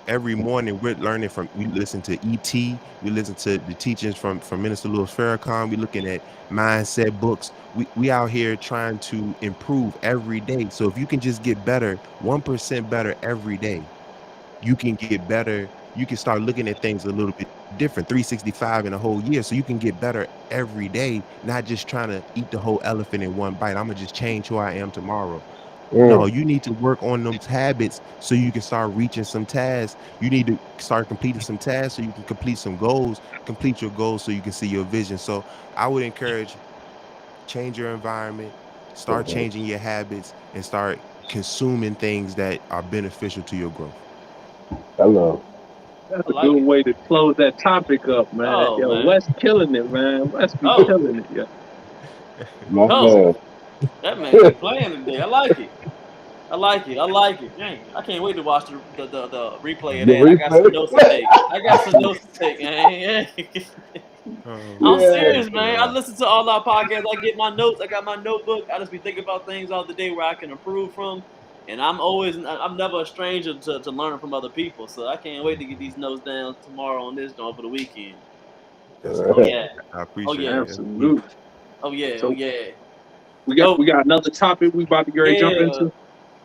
D: every morning we're learning we listen to ET, we listen to the teachings from Minister Louis Farrakhan, we looking at mindset books. We out here trying to improve every day. So if you can just get better, 1% better every day, you can get better. You can start looking at things a little bit different, 365 in a whole year. So you can get better every day, not just trying to eat the whole elephant in one bite. I'm gonna just change who I am tomorrow. No, you need to work on those habits so you can start reaching some tasks. You need to start completing some tasks so you can complete some goals, complete your goals so you can see your vision. So I would encourage, change your environment, start changing your habits, and start consuming things that are beneficial to your growth.
C: Hello.
B: That's
A: I
B: a
A: like
B: good
A: it.
B: way to close that topic up, man.
A: Oh
B: Yo,
A: man.
B: Wes killing it, man. Wes be
A: Oh,
B: killing it, yeah.
C: My
A: oh,
C: man.
A: that man be playing today. I like it. I like it. I like it. Dang, I can't wait to watch the replay of
C: The
A: that. I got some notes to
C: replay.
A: take. I got some notes to take, man. I'm
C: Yeah.
A: serious, man. I listen to all our podcasts. I get my notes. I got my notebook. I just be thinking about things all the day where I can improve from. And I'm never a stranger to learning from other people. So I can't wait to get these notes down tomorrow on this joint for the weekend.
D: That's
A: Oh
D: good.
A: yeah.
D: I
A: Oh
D: appreciate
A: yeah.
D: it. That's good.
B: Absolutely.
A: Oh yeah. Oh
B: So
A: yeah.
B: we got
A: Yo,
B: we got another topic we about to get ready to jump
A: yeah.
B: into.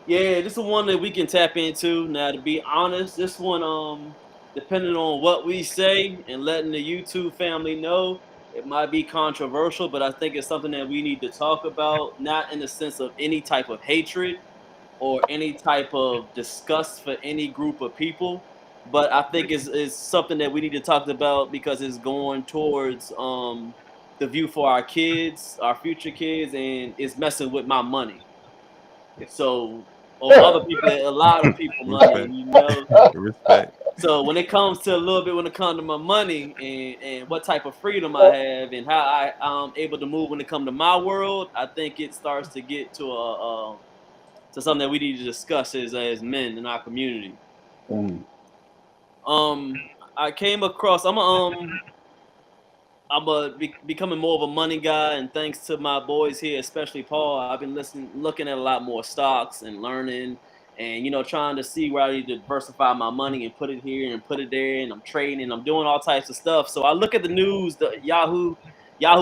A: Yeah, this is one that we can tap into. Now, to be honest, this one, depending on what we say and letting the YouTube family know, it might be controversial, but I think it's something that we need to talk about, not in the sense of any type of hatred or any type of disgust for any group of people, but I think it's something that we need to talk about because it's going towards the view for our kids, our future kids, and it's messing with my money. So, or other people, a lot of people money,
D: Respect.
A: you know.
D: Respect.
A: So when it comes to a little bit, when it comes to my money and what type of freedom I have and how I'm able to move when it comes to my world, I think it starts to get to to something that we need to discuss as men in our community.
C: Mm.
A: I came across. Becoming more of a money guy, and thanks to my boys here, especially Paul, I've been looking at a lot more stocks and learning, and trying to see where I need to diversify my money and put it here and put it there, and I'm trading and I'm doing all types of stuff. So I look at the news, the Yahoo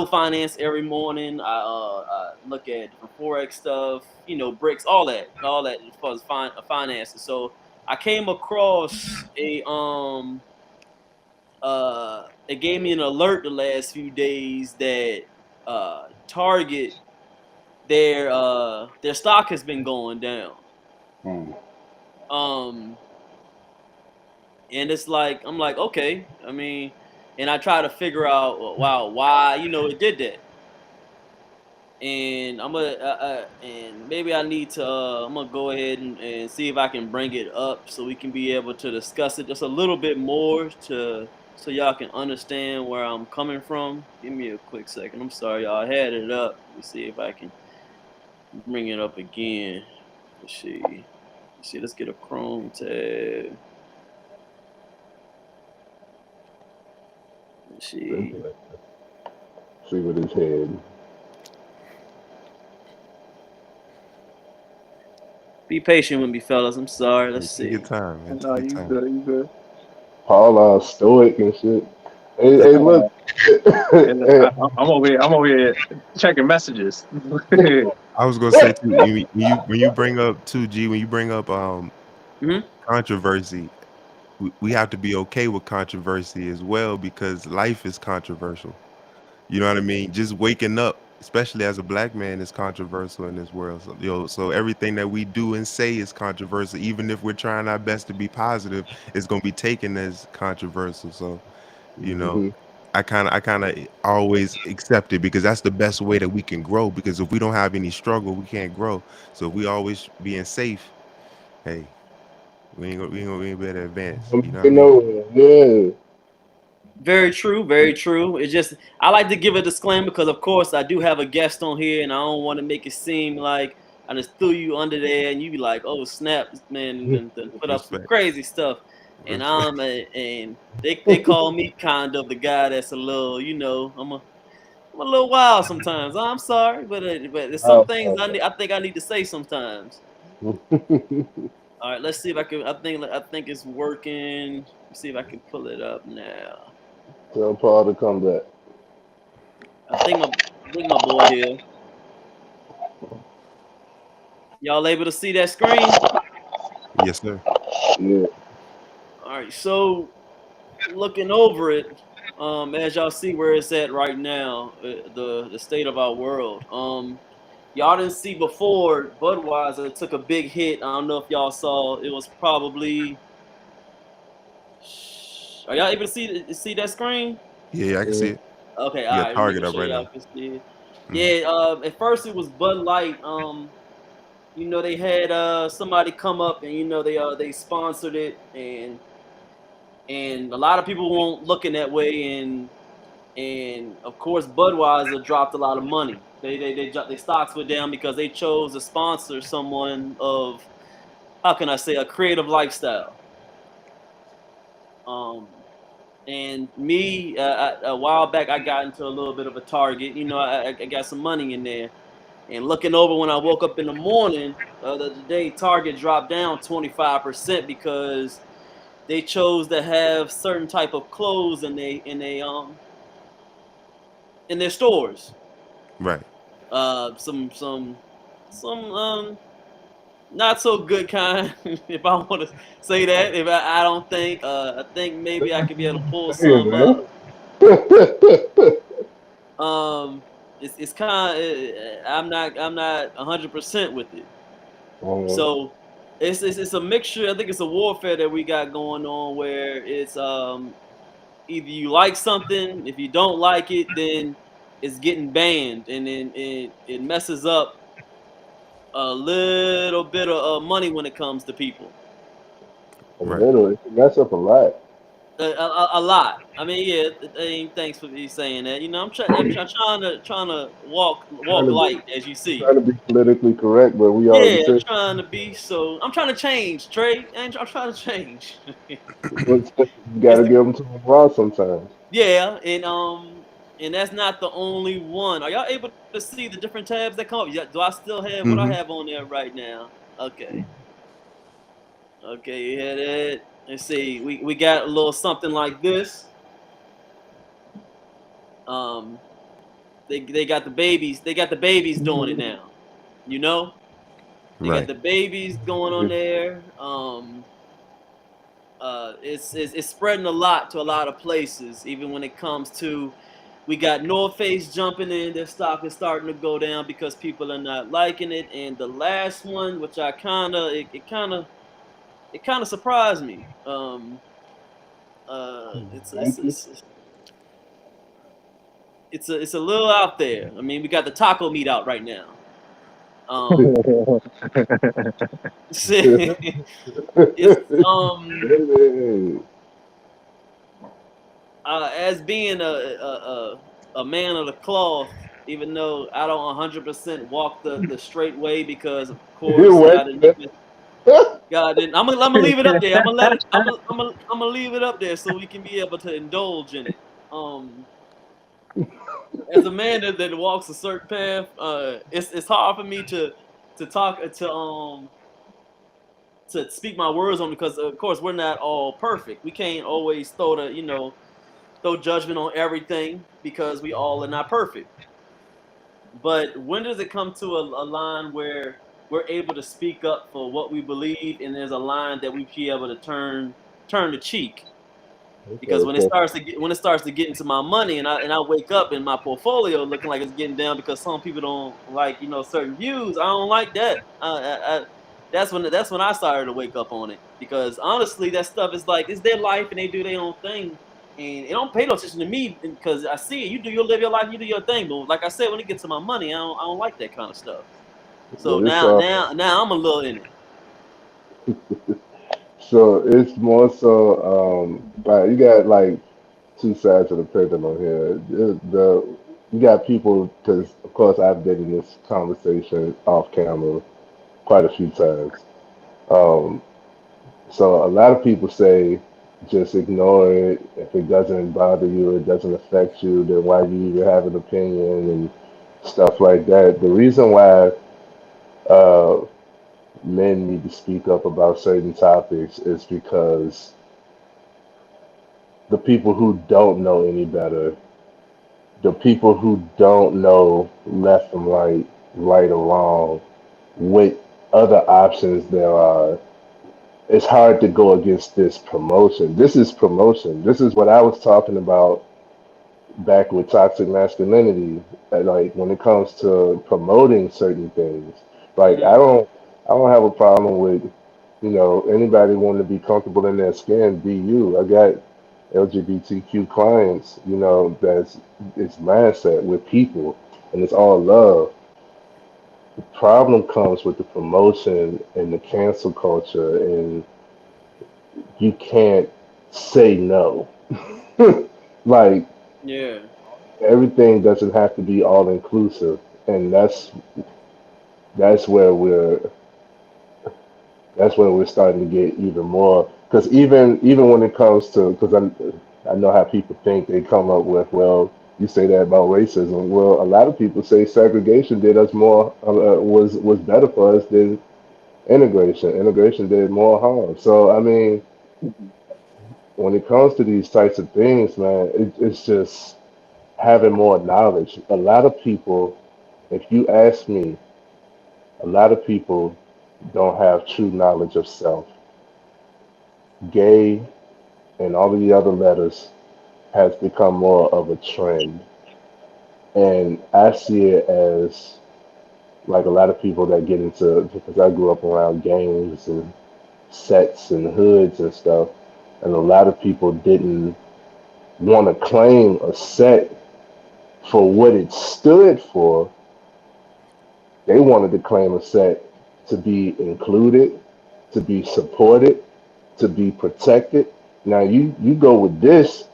A: Finance every morning. I look at different forex stuff, bricks, all that as far as finances. So I came across it gave me an alert the last few days that Target their stock has been going down.
C: Mm.
A: Um, and it's like I'm like, okay, I mean, and I try to figure out, wow, why it did that. And and maybe I need to I'm gonna go ahead and see if I can bring it up so we can be able to discuss it just a little bit more so y'all can understand where I'm coming from. Give me a quick second. I'm sorry, y'all. I had it up. Let me see if I can bring it up again. Let's see. Let's get a Chrome tab. She.
C: See what his head.
A: Be patient with me, fellas. I'm sorry. Let's
D: Take your
A: see.
D: time, man.
B: No,
D: Take
B: you
D: your time.
B: good, you good.
C: Paul stoic and shit. Hey, look.
B: I'm over here checking messages.
D: I was gonna say too, when you bring up 2G, when you bring up
A: Mhm.
D: controversy, we have to be okay with controversy as well because life is controversial. You know what I mean? Just waking up, especially as a black man, is controversial in this world. So, so everything that we do and say is controversial. Even if we're trying our best to be positive, it's gonna be taken as controversial. So, you know,
C: Mhm.
D: I kind of always accept it because that's the best way that we can grow. Because if we don't have any struggle, we can't grow. So if we always being safe, hey, we ain't better advance. You know what I
C: You
D: mean?
C: know, yeah.
A: Very true. Very true. It's just I like to give a disclaimer because, of course, I do have a guest on here, and I don't want to make it seem like I just threw you under there, and you be like, "Oh snap, this man done put up some
D: Respect.
A: crazy stuff," and
D: Respect.
A: and they call me kind of the guy that's a little, I'm a little wild sometimes. I'm sorry, but there's some
C: Oh,
A: things I think I need to say sometimes. All right, let's see if I can. I think it's working. Let's see if I can pull it up now.
C: Tell Paul to come back.
A: I think my boy here. Y'all able to see that screen?
D: Yes, sir.
C: Yeah.
A: All right, so looking over it, as y'all see where it's at right now, the state of our world. Y'all didn't see before Budweiser took a big hit. I don't know if y'all saw. It was probably. Are y'all able to see that screen?
D: Yeah, I can see it.
A: Okay,
D: You
A: all
D: got
A: right.
D: Target
A: Making
D: up
A: sure
D: right
A: y'all
D: now.
A: can see it.
D: Mhm.
A: Yeah. At first it was Bud Light. They had somebody come up and they sponsored it, and a lot of people weren't looking that way, and of course Budweiser dropped a lot of money. Their stocks were down because they chose to sponsor someone of, how can I say, a creative lifestyle. Um, and me, a while back, I got into a little bit of a Target. I got some money in there. And looking over when I woke up in the morning the other day, Target dropped down 25% because they chose to have certain type of clothes in their stores.
D: Right.
A: Some not so good kind, if I want to say that. If I don't think I think maybe I could be able to pull
C: Hey,
A: some up.
C: man.
A: It's kind of, I'm not 100% with it.
C: Oh,
A: So it's a mixture. I think it's a warfare that we got going on where it's either you like something, if you don't like it, then it's getting banned, and then it messes up a little bit of money when it comes to people.
D: Right.
C: literally, that's up a lot.
A: A lot. I mean, yeah. Thanks for me saying that. I'm trying to
C: Trying
A: walk
C: to
A: light,
C: be,
A: as you see.
C: trying to be politically correct, but we already
A: Yeah, I'm
C: said
A: trying to be. So I'm trying to change, Trey. And I'm trying to change.
C: you got
A: It's
C: to
A: the,
C: give them to them raw sometimes.
A: yeah, and that's not the only one. Are y'all able to see the different tabs that come up? Yeah, do I still have what I
D: Mm-hmm.
A: have on there right now? Okay. Okay, you had it. Let's see. We got a little something like this. Um, they got the babies. They got the babies doing it now. You know, they got
D: Right.
A: the babies going on there. It's spreading a lot to a lot of places. Even when it comes to, we got North Face jumping in. Their stock is starting to go down because people are not liking it. And the last one, which I it kind of surprised me. It's it's
C: Nike.
A: it's it's a little out there. I mean, we got the taco meat out right now. Um, it's as being a man of the cloth, even though I don't 100% walk the straight way, because of
C: You
A: course
C: went.
A: God didn't. I'm gonna leave it up there. I'm gonna leave it up there so we can be able to indulge in it. as a man that walks a certain path, it's hard for me to talk to speak my words on, because of course we're not all perfect. We can't always throw judgment on everything, because we all are not perfect. But when does it come to a line where we're able to speak up for what we believe, and there's a line that we be able to turn the cheek? Because
C: Okay, so
A: when it starts to get into my money, and I wake up and my portfolio looking like it's getting down because some people don't like certain views, I don't like that. That's when I started to wake up on it, because honestly, that stuff is like, it's their life and they do their own thing, and it don't pay no attention to me, because I see it. You live your life, you do your thing. But like I said, when it gets to my money, I don't like that kind of stuff. So
C: but it's
A: now I'm a little in it.
C: so it's more so like you got like two sides of the pendulum here. You got people, because of course I've been in this conversation off camera quite a few times. Um, so a lot of people say just ignore it. If it doesn't bother you, it doesn't affect you, then why do you even have an opinion and stuff like that. The reason why uh, men need to speak up about certain topics is because the people who don't know any better, the people who don't know left from right, right or wrong, what other options there are, it's hard to go against this promotion. This is promotion. This is what I was talking about back with toxic masculinity. Like when it comes to promoting certain things, like
A: Hmm.
C: I don't have a problem with anybody wanting to be comfortable in their skin. Be you. I got LGBTQ clients. That's it's mindset with people, and it's all love. The problem comes with the promotion and the cancel culture, and you can't say no. Like
A: Yeah.
C: everything doesn't have to be all inclusive, and that's where we're that's where we're starting to get even more. Because even when it comes to, because I know how people think, they come up with, well, you say that about racism. Well, a lot of people say segregation did us more, was better for us than integration. Integration did more harm. So I mean, when it comes to these types of things, man, it's just having more knowledge. A lot of people, if you ask me, a lot of people don't have true knowledge of self. Gay and all of the other letters has become more of a trend. And I see it as like a lot of people that get into, because I grew up around gangs and sets and hoods and stuff, and a lot of people didn't want to claim a set for what it stood for. They wanted to claim a set to be included, to be supported, to be protected. Now you go with this,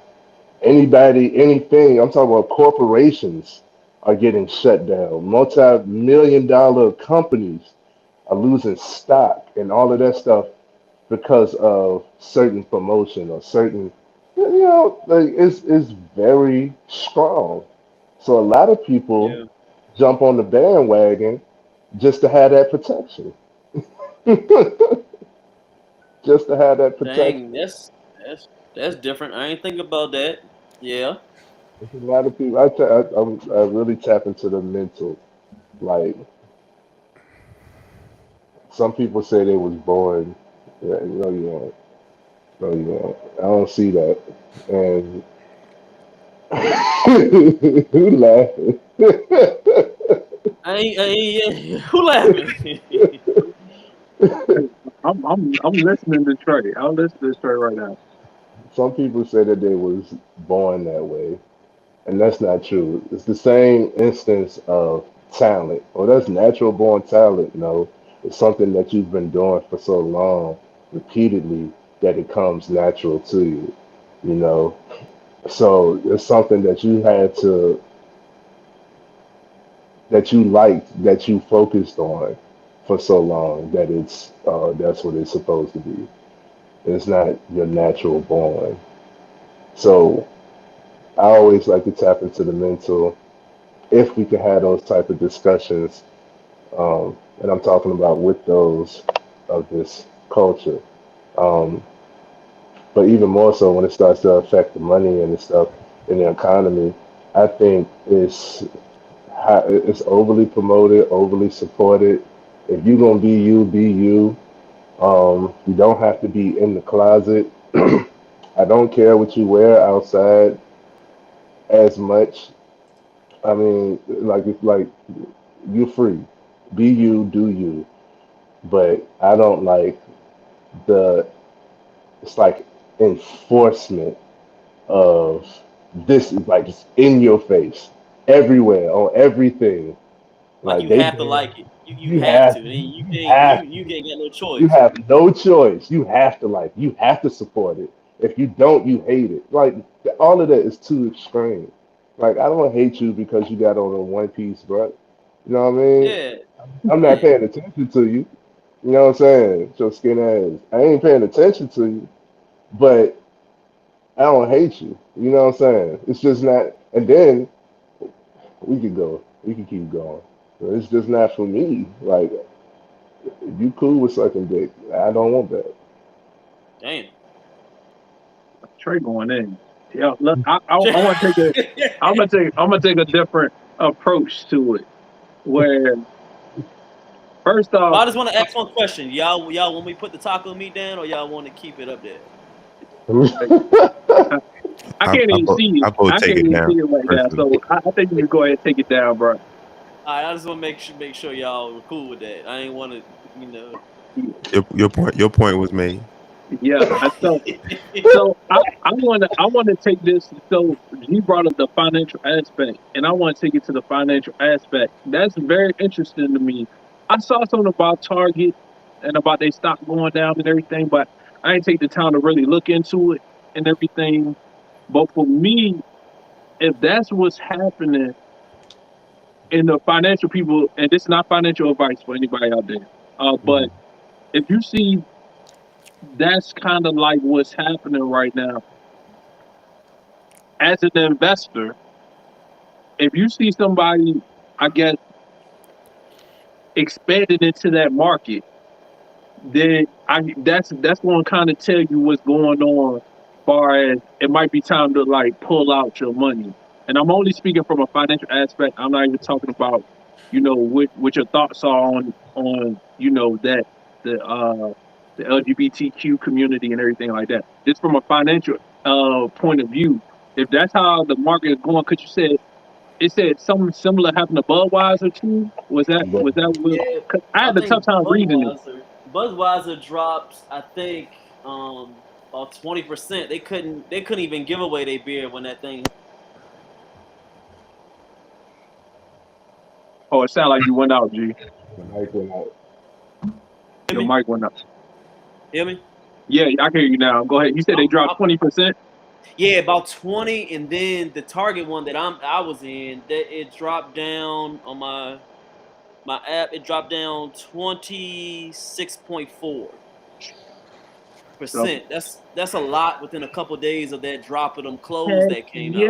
C: anybody, anything. I'm talking about corporations are getting shut down. Multi-million dollar companies are losing stock and all of that stuff because of certain promotion or certain, like it's very strong. So a lot of people
A: Yeah.
C: jump on the bandwagon just to have that protection. Just to have that
A: Dang,
C: protection.
A: that's different. I ain't think about that. Yeah.
C: There's a lot of people. I really tap into the mental. Like some people say they was born. Yeah, no, you won't. No, you won't. I don't see that. And who laughing?
A: I ain't yeah. Who laughing?
B: I'm listening to Trey. I'll listen to Trey right now.
C: Some people say that they was born that way, and that's not true. It's the same instance of talent. Well, that's natural born talent. No, it's something that you've been doing for so long, repeatedly, that it comes natural to you. You know, so it's something that you had to, that you liked, that you focused on for so long that that's what it's supposed to be. It's not your natural born. So I always like to tap into the mental if we can have those type of discussions. And I'm talking about with those of this culture. Um, but even more so when it starts to affect the money and the stuff in the economy, I think it's overly promoted, overly supported. If you're gonna be you, be you. You don't have to be in the closet. I don't care what you wear outside as much. I mean, like it's like you're free. Be you, do you. But I don't like the it's like enforcement of this is like it's in your face everywhere on everything.
A: Like
C: Like
A: you
C: they
A: have to
C: ban
A: like it. You
C: you
A: have
C: have
A: to. And you
C: you
A: can't
C: have
A: you can't get no
C: you
A: choice.
C: have no choice. You have to like you have to support it. If you don't, you hate it. Like all of that is too extreme. Like I don't hate you because you got on a one piece, bro. You know what I mean?
A: Yeah,
C: I'm not
A: yeah.
C: paying attention to you. You know what I'm saying? Your skin ass. I ain't paying attention to you, but I don't hate you. You know what I'm saying? It's just not. And then we could go. We could keep going. But it's just not for me. Like if you cool with sucking dick, I don't want that.
A: Damn.
B: Trey going in. Yeah, look, I want to take a. I'm gonna take a different approach to it. Where first
A: Well,
B: off,
A: I just want to ask one question. Y'all want me to put the taco meat down or y'all want to keep it up there?
B: I can't even see it.
D: I go
B: I
D: take
B: can't
D: it
B: even
D: down
B: see it right now.
D: personally.
B: So I think you can go ahead and take it down, bro.
A: All right, I just want to make sure y'all were cool with that. I ain't want to, you know.
D: Your point was made.
B: Yeah. So I want to take this. So he brought up the financial aspect, and I want to take it to the financial aspect. That's very interesting to me. I saw something about Target and about they stock going down and everything, but I didn't take the time to really look into it and everything. But for me, if that's what's happening in the financial people, and this is not financial advice for anybody out there, but
C: Mhm.
B: if you see that's kind of like what's happening right now as an investor. If you see somebody, I guess, expanding into that market, then that's going to kind of tell you what's going on. Far as it might be time to like pull out your money, and I'm only speaking from a financial aspect. I'm not even talking about, what your thoughts are on that the LGBTQ community and everything like that. Just from a financial point of view, if that's how the market is going, because it said something similar happened to Budweiser too. Was that
C: But
B: what?
A: Yeah,
B: 'Cause I
A: I
B: had a tough
A: think
B: time reading it.
A: Budweiser dropped. I think about 20%. They couldn't even give away their beer when that thing.
B: Oh, it sounded like you went out, G.
C: the mic went out.
A: Hear
B: Your
A: me?
B: mic went out.
A: Hear me?
B: Yeah, I can hear you now. Go ahead. You said they dropped
A: I'm,
B: 20%.
A: Yeah, about 20, and then the Target one that I was in, that it dropped down on my app. It dropped down 26.4%.
B: So,
A: That's a lot within a couple of days of that drop of them clothes
B: heck
A: that came
B: yeah,
A: out.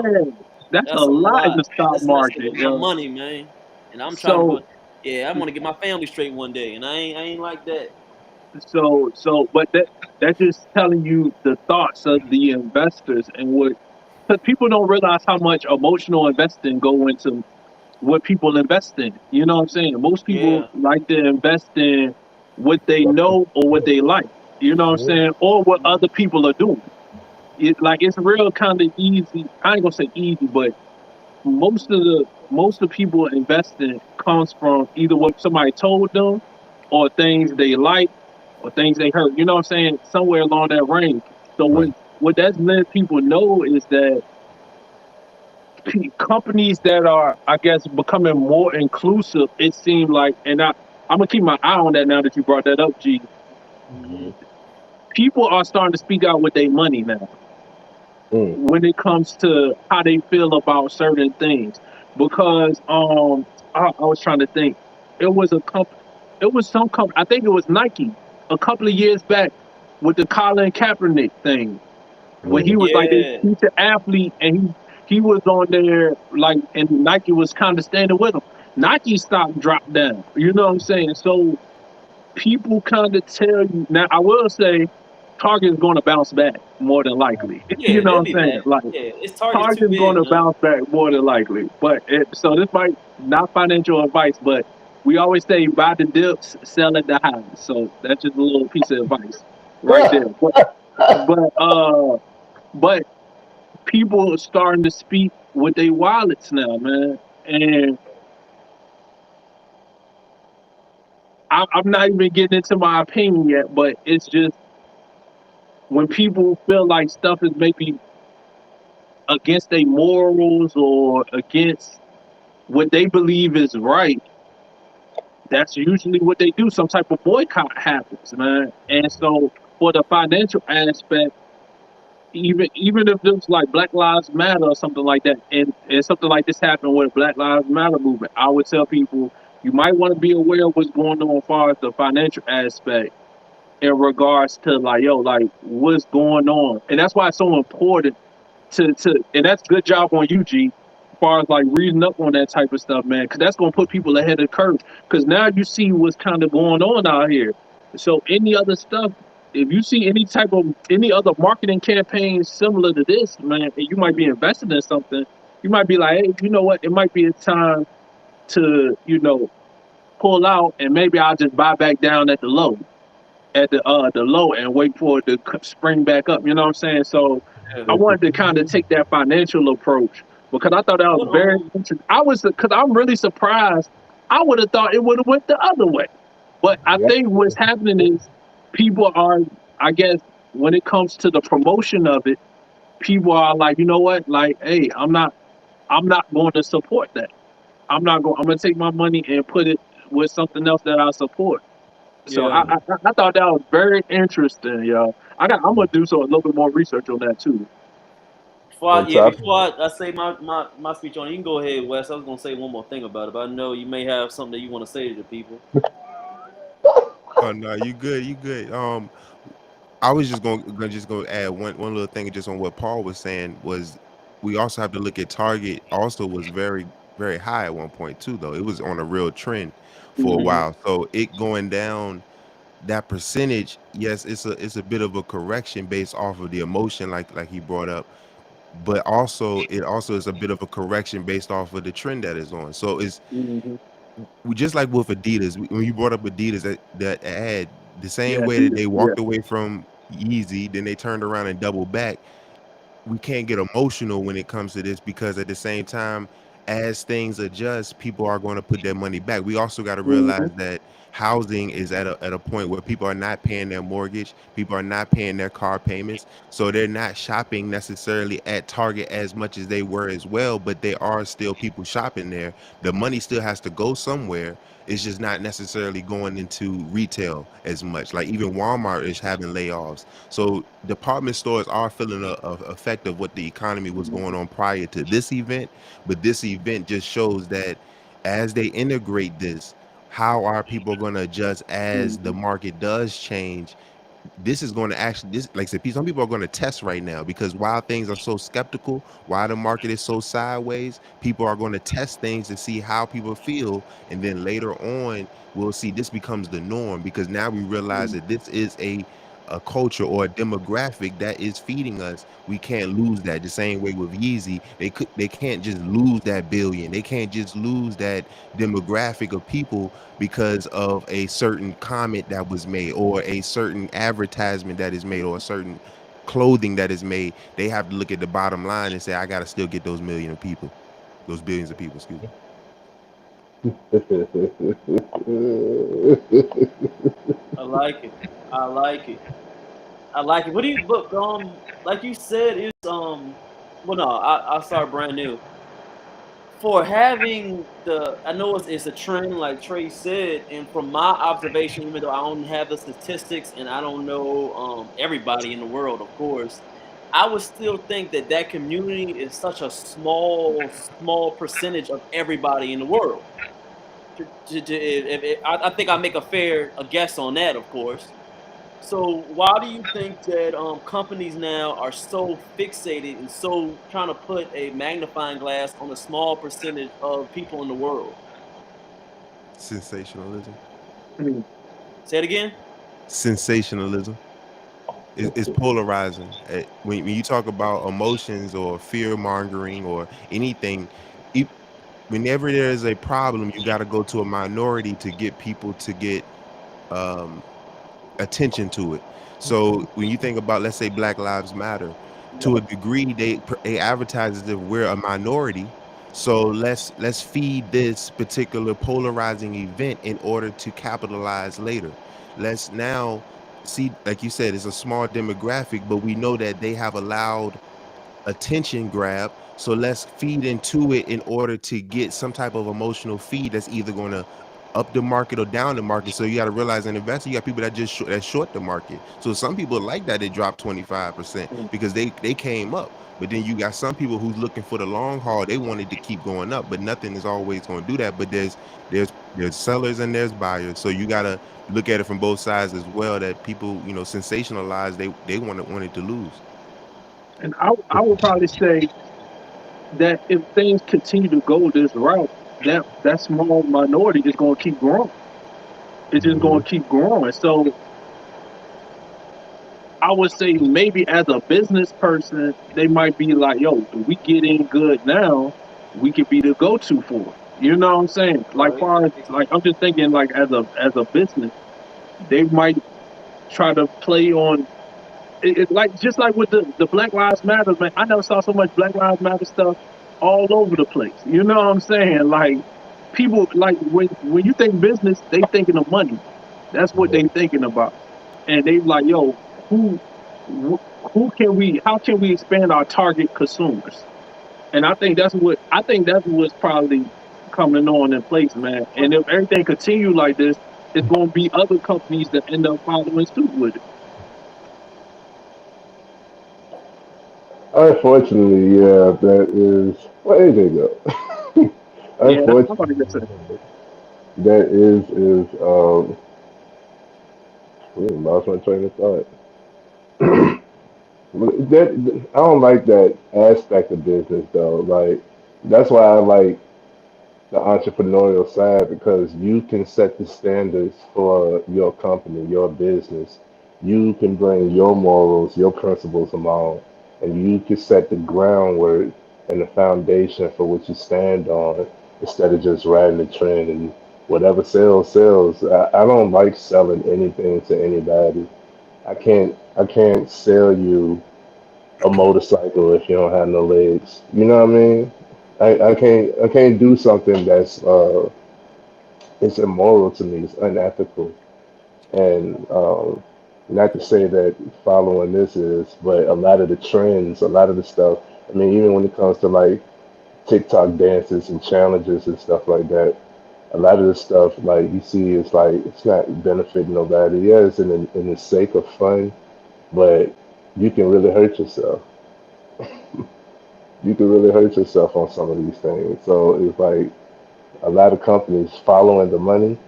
B: that's a
A: That's a
B: lot in
A: lot.
B: the stock
A: That's messing
B: market,
A: with my
B: yo.
A: money, man. And I'm trying to
B: So,
A: put, yeah, I want to get my family straight one day, and I ain't like that.
B: but that's just telling you the thoughts of the investors and what, because people don't realize how much emotional investing go into what people invest in. You know what I'm saying? Most people
A: Yeah,
B: like to invest in what they
C: But
B: know or what they like. You know what I'm
C: yeah,
B: saying? Or what other people are doing. It's real kind of easy. I ain't gonna say easy, but most of the people investing comes from either what somebody told them or things they like or things they heard. You know what I'm saying? Somewhere along that range. So
D: Right.
B: what that's letting people know is that companies that are, I guess, becoming more inclusive, it seemed like, and I'm gonna keep my eye on that now that you brought that up, G.
A: hmm
B: People are starting to speak out with their money now
C: mm,
B: when it comes to how they feel about certain things. Because I was trying to think, it was a company, it was some company, I think it was Nike, a couple of years back with the Colin Kaepernick thing, when he
C: mm,
B: was like this
A: yeah,
B: future athlete and he was on there like, and Nike was kind of standing with him. Nike stock dropped down. You know what I'm saying? So people kind of tell you now. I will say, Target is going to bounce back more than likely.
A: Yeah,
B: You know
A: they'll
B: what
A: be
B: I'm saying?
A: back.
B: Like
A: Yeah, it's Target's too
B: Target's going
A: big,
B: to
A: man.
B: bounce back more than likely. But so this might not financial advice, but we always say buy the dips, sell at the highs. So that's just a little piece of advice right there. But people are starting to speak with their wallets now, man. And I'm not even getting into my opinion yet, but it's just when people feel like stuff is maybe against their morals or against what they believe is right, that's usually what they do. Some type of boycott happens, man. And so for the financial aspect, even if it's like Black Lives Matter or something like that, and something like this happened with Black Lives Matter movement, I would tell people you might want to be aware of what's going on as far as the financial aspect in regards to like, yo, like what's going on. And that's why it's so important to and that's good job on you, G, as far as like reading up on that type of stuff, man, because that's gonna put people ahead of the curve. Because now you see what's kind of going on out here. So any other stuff, if you see any other marketing campaigns similar to this, man, and you might be invested in something, you might be like, hey, you know what? It might be a time to, pull out, and maybe I'll just buy back down at the low and wait for it to spring back up. You know what I'm saying? So I
A: Yeah.
B: wanted to kind of take that financial approach because I thought that was
A: But
B: very interesting. Because I'm really surprised. I would have thought it would have went the other way. But I
C: Yeah.
B: think what's happening is people are, I guess, when it comes to the promotion of it, people are like, you know what? Like, hey, I'm not going to support that. I'm going to take my money and put it with something else that I support. So I,
A: yeah,
B: I I thought that was very interesting, yo. I'm gonna do so a little bit more research on that too.
C: On top,
A: before I say my speech on it, you can go ahead, Wes. I was gonna say one more thing about it, but I know you may have something that you want to say to the people.
D: Oh no, you good, you good. I was just going to add one little thing just on what Paul was saying was we also have to look at Target also was very high at one point too though. It was on a real trend for a
B: Hmm.
D: while. So it going down that percentage, yes, it's a bit of a correction based off of the emotion like he brought up, but also it also is a bit of a correction based off of the trend that is on. So it's
B: Hmm.
D: we just like with Adidas, when you brought up Adidas, that ad, the same
B: Yeah,
D: way that
B: Adidas.
D: they
B: Yeah.
D: walked away from Yeezy, then they turned around and doubled back. We can't get emotional when it comes to this because at the same time, as things adjust, people are going to put their money back. We also got to
B: Hmm.
D: realize that housing is at a point where people are not paying their mortgage, people are not paying their car payments, so they're not shopping necessarily at Target as much as they were as well, but there are still people shopping there. The money still has to go somewhere. It's just not necessarily going into retail as much. Like even Walmart is having layoffs. So department stores are feeling a effect of what the economy was going on prior to this event, but this event just shows that as they integrate this, how are people going to adjust as the
B: Hmm.
D: market does change? This is going to actually, this, like I said, some people are going to test right now because while things are so skeptical, while the market is so sideways, people are going to test things to see how people feel, and then later on we'll see this becomes the norm because now we realize that this is a culture or a demographic that is feeding us. We can't lose that. The same way with Yeezy, they can't just lose that billion. They can't just lose that demographic of people because of a certain comment that was made or a certain advertisement that is made or a certain clothing that is made. They have to look at the bottom line and say, I got to still get those million of people, those billions of people, excuse me.
A: I like it. I like it. I like it. What do you? But like you said, it's Well, no, I'll start brand new. For having I know it's a trend, like Trey said, and from my observation, even though I don't have the statistics and I don't know everybody in the world, of course, I would still think that that community is such a small percentage of everybody in the world. I think I make a guess on that, of course. So why do you think that companies now are so fixated and so trying to put a magnifying glass on a small percentage of people in the world?
D: Sensationalism.
B: Mm.
A: Say it again.
D: Sensationalism is polarizing. When you talk about emotions or fear mongering or anything, e- whenever there is a problem, you got to go to a minority to get people to get um, attention to it. So when you think about, let's say, Black Lives Matter, to a degree, they advertise as if we're a minority. So let's feed this particular polarizing event in order to capitalize later. Let's now see, like you said, it's a small demographic, but we know that they have allowed attention grab. So let's feed into it in order to get some type of emotional feed that's either going to up the market or down the market. So you got to realize, an investor, you got people that just that short the market. So some people like that it dropped 25% because they came up. But then you got some people who's looking for the long haul. They wanted to keep going up, but nothing is always going to do that. But there's sellers and there's buyers. So you got to look at it from both sides as well. That people, sensationalize. They wanted to lose.
B: And I would probably say that if things continue to go this route, that small minority is going to keep growing. It's just going
C: Mhm.
B: to keep growing. So I would say maybe as a business person, they might be like, "Yo, if we get in good now, we could be the go-to for it." You know what I'm saying? Like
A: Right.
B: far as like I'm just thinking like as a business, they might try to play on it like just like with the Black Lives Matter, man. I never saw so much Black Lives Matter stuff all over the place. You know what I'm saying? Like people like when you think business, they thinking of money. That's what they thinking about. And they like, yo, who who can we how can we expand our target consumers? And I think that's what's probably coming on in place, man. And if everything continue like this, it's gonna be other companies that end up following suit with it.
C: Unfortunately, yeah, that is. Where did they go?
B: Yeah, that's what I'm about to
C: Unfortunately,
B: say.
C: that is lost my train of thought. I don't like that aspect of business though. Like that's why I like the entrepreneurial side because you can set the standards for your company, your business. You can bring your morals, your principles along, and you can set the groundwork and the foundation for what you stand on instead of just riding the trend and whatever sells, sells. I don't like selling anything to anybody. I can't sell you a motorcycle if you don't have no legs. You know what I mean? I can't do something that's it's immoral to me. It's unethical, and not to say that following this is, but a lot of the trends, a lot of the stuff. I mean, even when it comes to like TikTok dances and challenges and stuff like that, a lot of the stuff like you see is like it's not benefiting nobody. Yeah, it's in the sake of fun, but you can really hurt yourself. You can really hurt yourself on some of these things. So it's like a lot of companies following the money,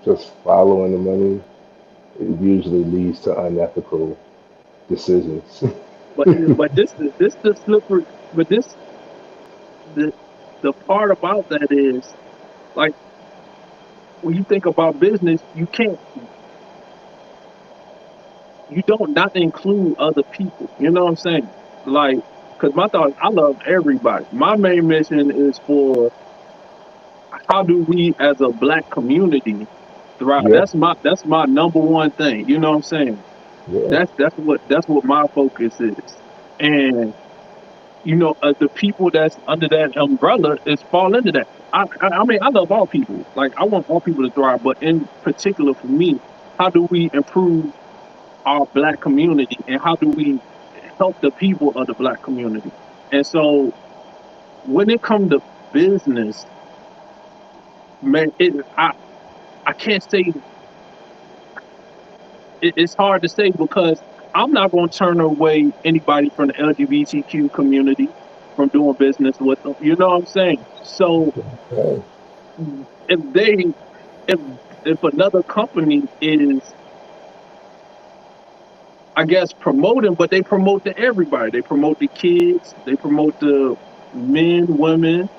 C: just following the money, it usually leads to unethical decisions.
B: But this the slippery. But this the the part about that is like when you think about business, you don't not include other people. You know what I'm saying? Like, cause my thought, I love everybody. My main mission is for how do we as a black community thrive.
C: Yeah,
B: That's my number one thing. You know what I'm saying?
C: yeah,
B: That's what my focus is. And the people that's under that umbrella is fall into that. I mean, I love all people. Like, I want all people to thrive, but in particular for me, how do we improve our black community, and how do we help the people of the black community? And so, when it comes to business, man, I can't say it's hard to say because I'm not going to turn away anybody from the LGBTQ community from doing business with them. You know what I'm saying? So
C: yeah.
B: if they if if another company is I guess, promoting, but they promote to everybody. They promote the kids. They promote the men, women.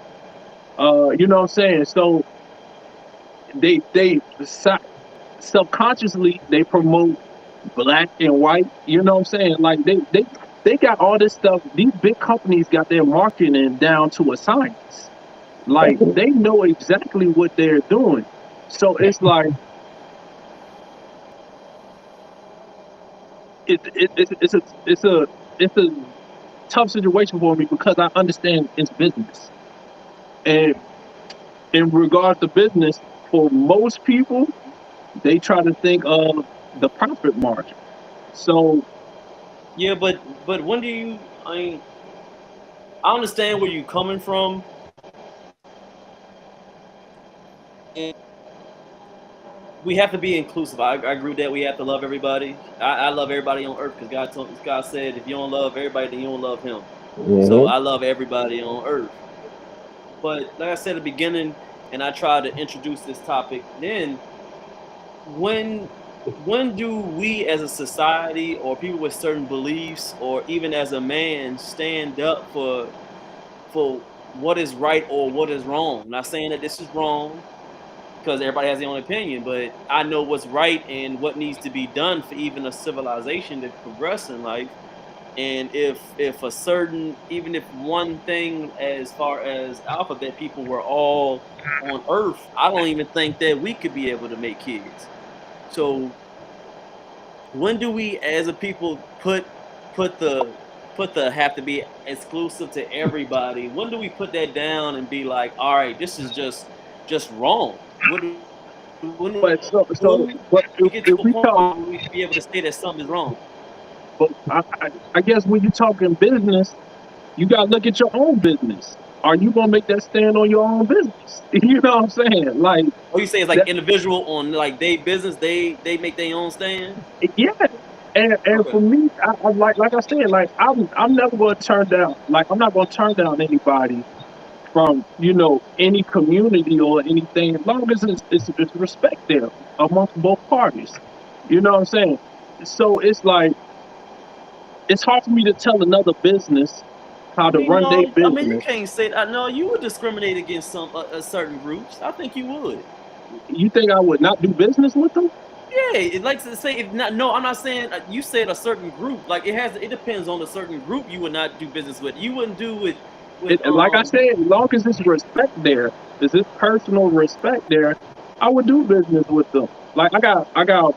B: You know what I'm saying? So they subconsciously they promote black and white. You know what I'm saying? Like they got all this stuff. These big companies got their marketing down to a science. Like they know exactly what they're doing. So it's like it's a tough situation for me because I understand it's business. And in regards to business, for most people, they try to think of the profit margin. So
A: Yeah, but when do you? I mean, I understand where you're coming from. And we have to be inclusive. I agree with that. We have to love everybody. I love everybody on earth because God said if you don't love everybody, then you don't love Him. So I love everybody on earth. But like I said at the beginning, and I tried to introduce this topic, then when do we as a society or people with certain beliefs or even as a man stand up for what is right or what is wrong? I'm not saying that this is wrong because everybody has their own opinion, but I know what's right and what needs to be done for even a civilization to progress in life. And if a certain, even if one thing as far as alphabet people were all on Earth, I don't even think that we could be able to make kids. So when do we as a people put the have to be exclusive to everybody? When do we put that down and be like, all right, this is just wrong? When
B: but but
A: we get to
B: if
A: a
B: we
A: point
B: talk,
A: where we be able to say that something is wrong.
B: but I guess when you're talking business, you gotta look at your own business. Are you gonna make that stand on your own business? You know what I'm saying? Like
A: Or you say it's like
B: that,
A: individual on like they business, they make their own stand.
B: yeah. And
A: Okay.
B: for me, I like I said, like I'm never gonna turn down. Like I'm not gonna turn down anybody from any community or anything as long as it's respect there amongst both parties. You know what I'm saying? So it's like it's hard for me to tell another business how
A: I
B: to
A: mean,
B: run their
A: no, I mean you
B: business.
A: can't say that. No, you would discriminate against some certain groups. I think you would.
B: You think I would not do business with them?
A: Yeah, it likes to say if not. No, I'm not saying you said a certain group. Like it has. It depends on the certain group you would not do business with. You wouldn't do with
B: And like I said, as long as there's respect there, there's this personal respect there, I would do business with them. Like I got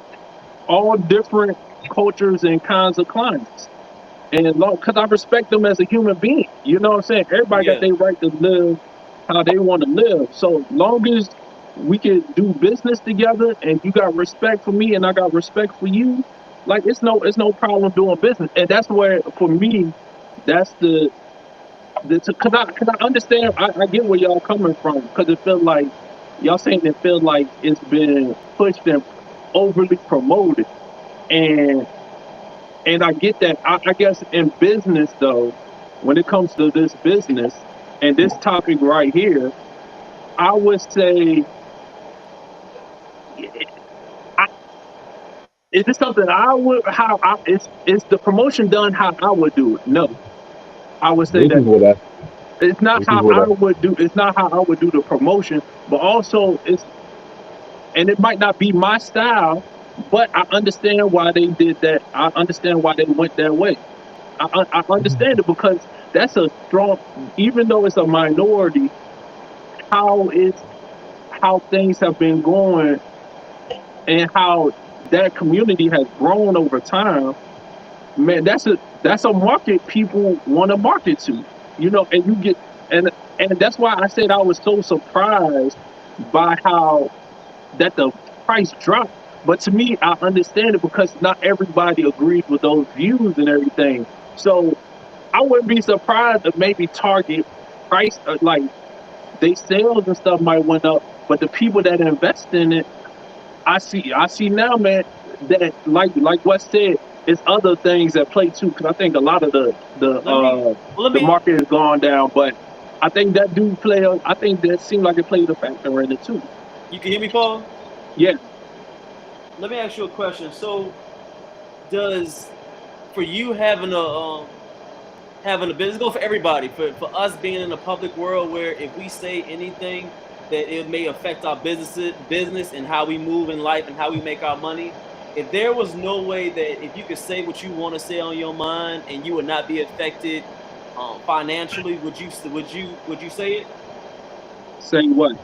B: all different cultures and kinds of clients. And because I respect them as a human being, you know what I'm saying? Everybody got
A: yeah.
B: their right to live how they want to live. So long as we can do business together and you got respect for me and I got respect for you, like it's no problem doing business. And that's where for me, that's cause I understand I get where y'all coming from because it feels like y'all saying it feels like it's been pushed and overly promoted. And and I get that. I guess in business though, when it comes to this business and this topic right here, I would say, I, is this something I would how I is the promotion done how I would do it? No, I would say
C: This
B: that
C: is what I.
B: it's not
C: This is
B: how
C: what
B: I
C: I.
B: would do. It's not how I would do the promotion, but also and it might not be my style, but I understand why they did that. I understand why they went that way. I understand it because that's a strong, even though it's a minority, how it's how things have been going and how that community has grown over time. Man, that's a market people want to market to, and you get and and that's why I said I was so surprised by how that the price dropped. But to me, I understand it because not everybody agrees with those views and everything. So I wouldn't be surprised if maybe Target price like they sales and stuff might went up, but the people that invest in it, I see now, man, that like what said, it's other things that play too. Because I think a lot of the
A: let me let
B: the
A: me
B: market has gone down, but I think that do play. I think that seemed like it played a factor in it too.
A: you can hear me, Paul.
B: Yeah,
A: Let me ask you a question. So does for you having a business, go for everybody. For us being in a public world where if we say anything that it may affect our business and how we move in life and how we make our money. If there was no way that if you could say what you want to say on your mind and you would not be affected financially, would you say it?
B: Say what?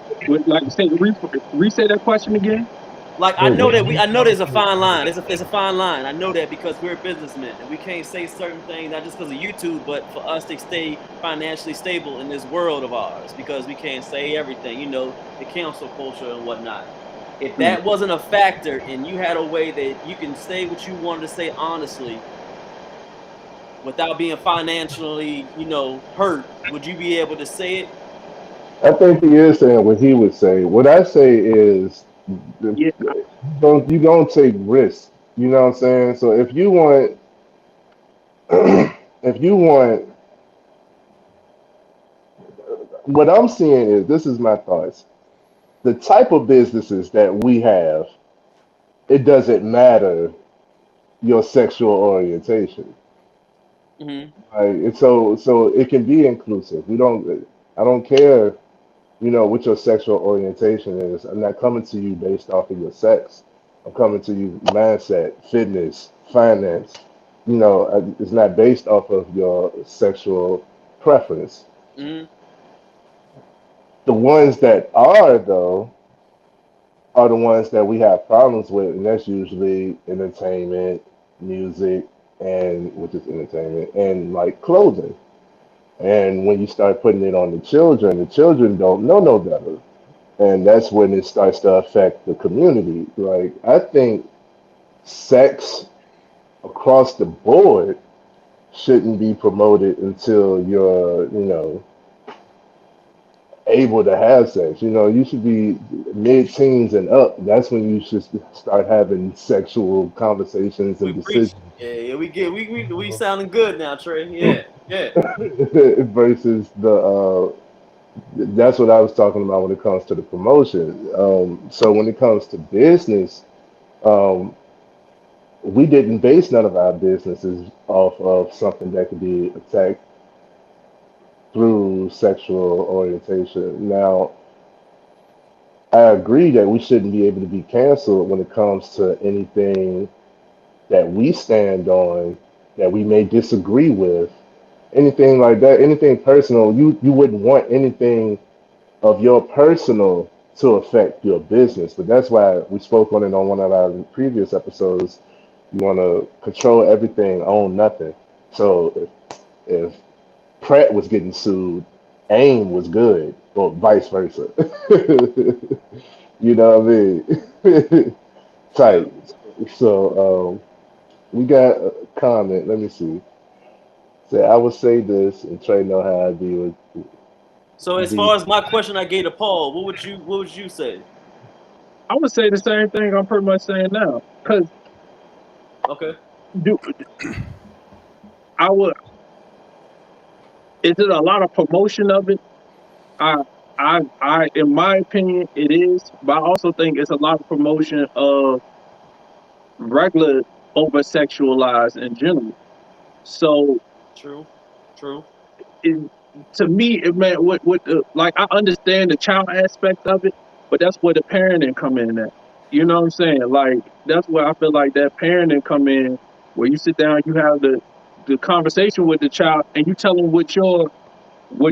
B: Like say reset that question again.
A: Like I know there's a fine line. There's a fine line. I know that because we're businessmen and we can't say certain things not just because of YouTube, but for us to stay financially stable in this world of ours because we can't say everything. You know, the cancel culture and whatnot. If that wasn't a factor and you had a way that you can say what you wanted to say honestly without being financially, hurt, would you be able to say it?
C: I think he is saying what he would say. What I say is,
B: Yeah.
C: you don't take risks. You know what I'm saying? So if you want, if you want, what I'm seeing is this is my thoughts. The type of businesses that we have, it doesn't matter your sexual orientation.
A: Mm-hmm.
C: Like so it can be inclusive. I don't care, what your sexual orientation is. I'm not coming to you based off of your sex. I'm coming to you mindset, fitness, finance. It's not based off of your sexual preference.
A: Mm-hmm.
C: The ones that are though are the ones that we have problems with, and that's usually entertainment, music, and which is entertainment, and like clothing. And when you start putting it on the children don't know no better. And that's when it starts to affect the community. Like, I think sex across the board shouldn't be promoted until you're, able to have sex. You should be mid-teens and up. That's when you should start having sexual conversations
A: We
C: and
A: preach.
C: decisions
A: Yeah, we sounding good now, Trey. Yeah, yeah.
C: versus that's what I was talking about when it comes to the promotion. So when it comes to business, um, we didn't base none of our businesses off of something that could be attacked through sexual orientation. Now, I agree that we shouldn't be able to be canceled when it comes to anything that we stand on that we may disagree with, anything like that, anything personal. You wouldn't want anything of your personal to affect your business. But that's why we spoke on it on one of our previous episodes. You want to control everything, own nothing. So if Pratt was getting sued, AIM was good, or vice versa. You know what I mean?
A: Yeah.
C: Tight. So we got a comment. Let me see. Say I would say this, and Trey know how I be with
A: So as
C: these.
A: far as my question I gave to Paul, what would you say?
B: I would say the same thing I'm pretty much saying now. Cause
A: Okay.
B: do I would is it a lot of promotion of it? I in my opinion it is, but I also think it's a lot of promotion of regular over sexualized in general. So
A: True. True.
B: it, to me, it meant what the, like I understand the child aspect of it, but that's where the parenting come in at. You know what I'm saying? Like that's where I feel like that parenting come in, where you sit down, you have the conversation with the child, and you tell them what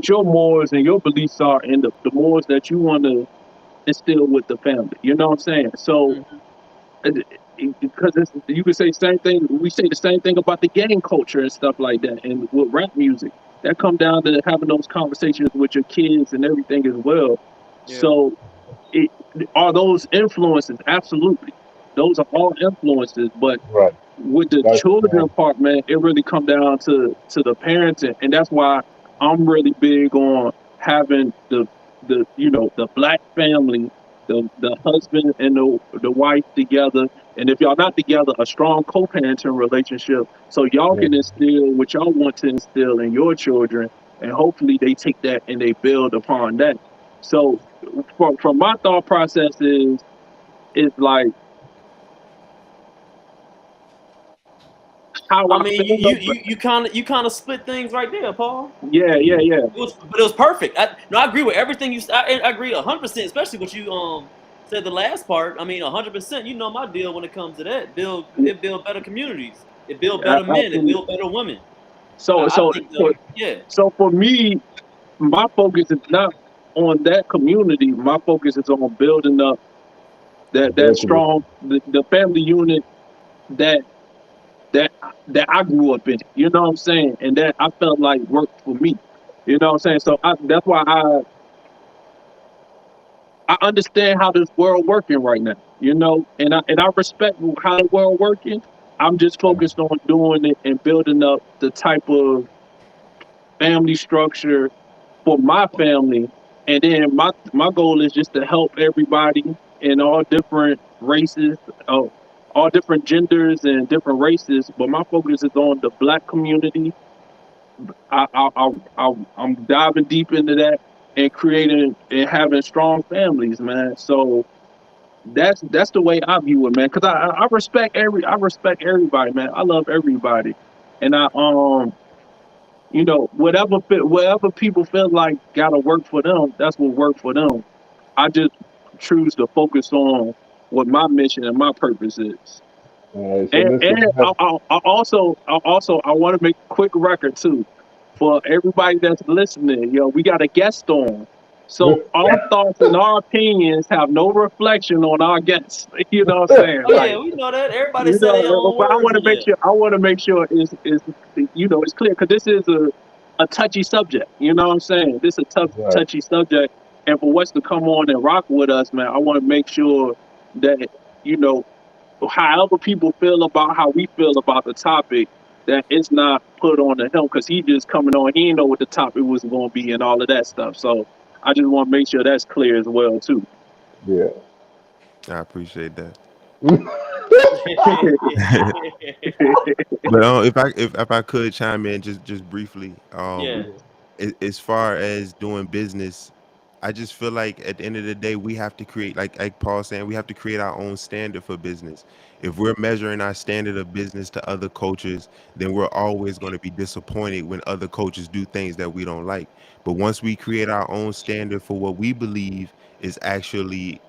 B: your morals and your beliefs are, and the morals that you want to instill with the family. You know what I'm saying? So
A: Mm-hmm.
B: because you could say the same thing. We say the same thing about the gang culture and stuff like that, and with rap music. That come down to having those conversations with your kids and everything as well.
A: Yeah.
B: So, it, are those influences? Absolutely, those are all influences. But
C: Right.
B: with the
C: That's
B: children part, man, it really come down to the parents, and that's why I'm really big on having the the black family, the husband and the wife together, and if y'all not together, a strong co-parenting relationship, so y'all
C: yeah.
B: can instill what y'all want to instill in your children, and hopefully they take that and they build upon that. So, from my thought process is like how
A: I
B: I
A: mean,
B: feel.
A: you kind of split things right there, Paul.
B: Yeah.
A: But it was perfect. I agree with everything you. I agree 100%, especially what you said the last part. I mean, 100%. You know my deal when it comes to that. Build better communities. It build better men. It
B: Absolutely.
A: build better women.
B: So
A: I
B: so
A: think
B: for,
A: yeah.
B: so for me, my focus is not on that community. My focus is on building up that
C: Eventually,
B: strong the family unit that that that I grew up in. You know what I'm saying? And that I felt like worked for me. You know what I'm saying? So that's why I understand how this world working right now. You know, and I respect how the world working. I'm just focused on doing it and building up the type of family structure for my family. And then my goal is just to help everybody in all different races, uh, all different genders and different races. But my focus is on the Black community. I'm diving deep into that and creating and having strong families, man. So that's the way I view it, man. Because I respect everybody, man. I love everybody, and whatever people feel like gotta work for them, that's what work for them. I just choose to focus on what my mission and my purpose is.
C: all right. So,
B: And
C: Mr. Matt,
B: I want to make a quick record too for everybody that's listening. We got a guest on. So our thoughts and our opinions have no reflection on our guests. You know what I'm saying?
A: Oh
B: Like,
A: yeah, we know that. Everybody say their own
B: but
A: words in there.
B: I want to make sure it's clear because this is a touchy subject. You know what I'm saying? This is a
C: right.
B: touchy subject, and for West to come on and rock with us, man, I want to make sure that you know however people feel about how we feel about the topic, that it's not put on to him because he just coming on. He didn't know what the topic was going to be and all of that stuff. So I just want to make sure that's clear as well too.
C: Yeah.
D: I appreciate that.
A: Yeah.
D: But if I could chime in just briefly,
A: Yeah.
D: as far as doing business, I just feel like at the end of the day, we have to create, like Paul saying, we have to create our own standard for business. If we're measuring our standard of business to other cultures, then we're always going to be disappointed when other cultures do things that we don't like. But once we create our own standard for what we believe is actually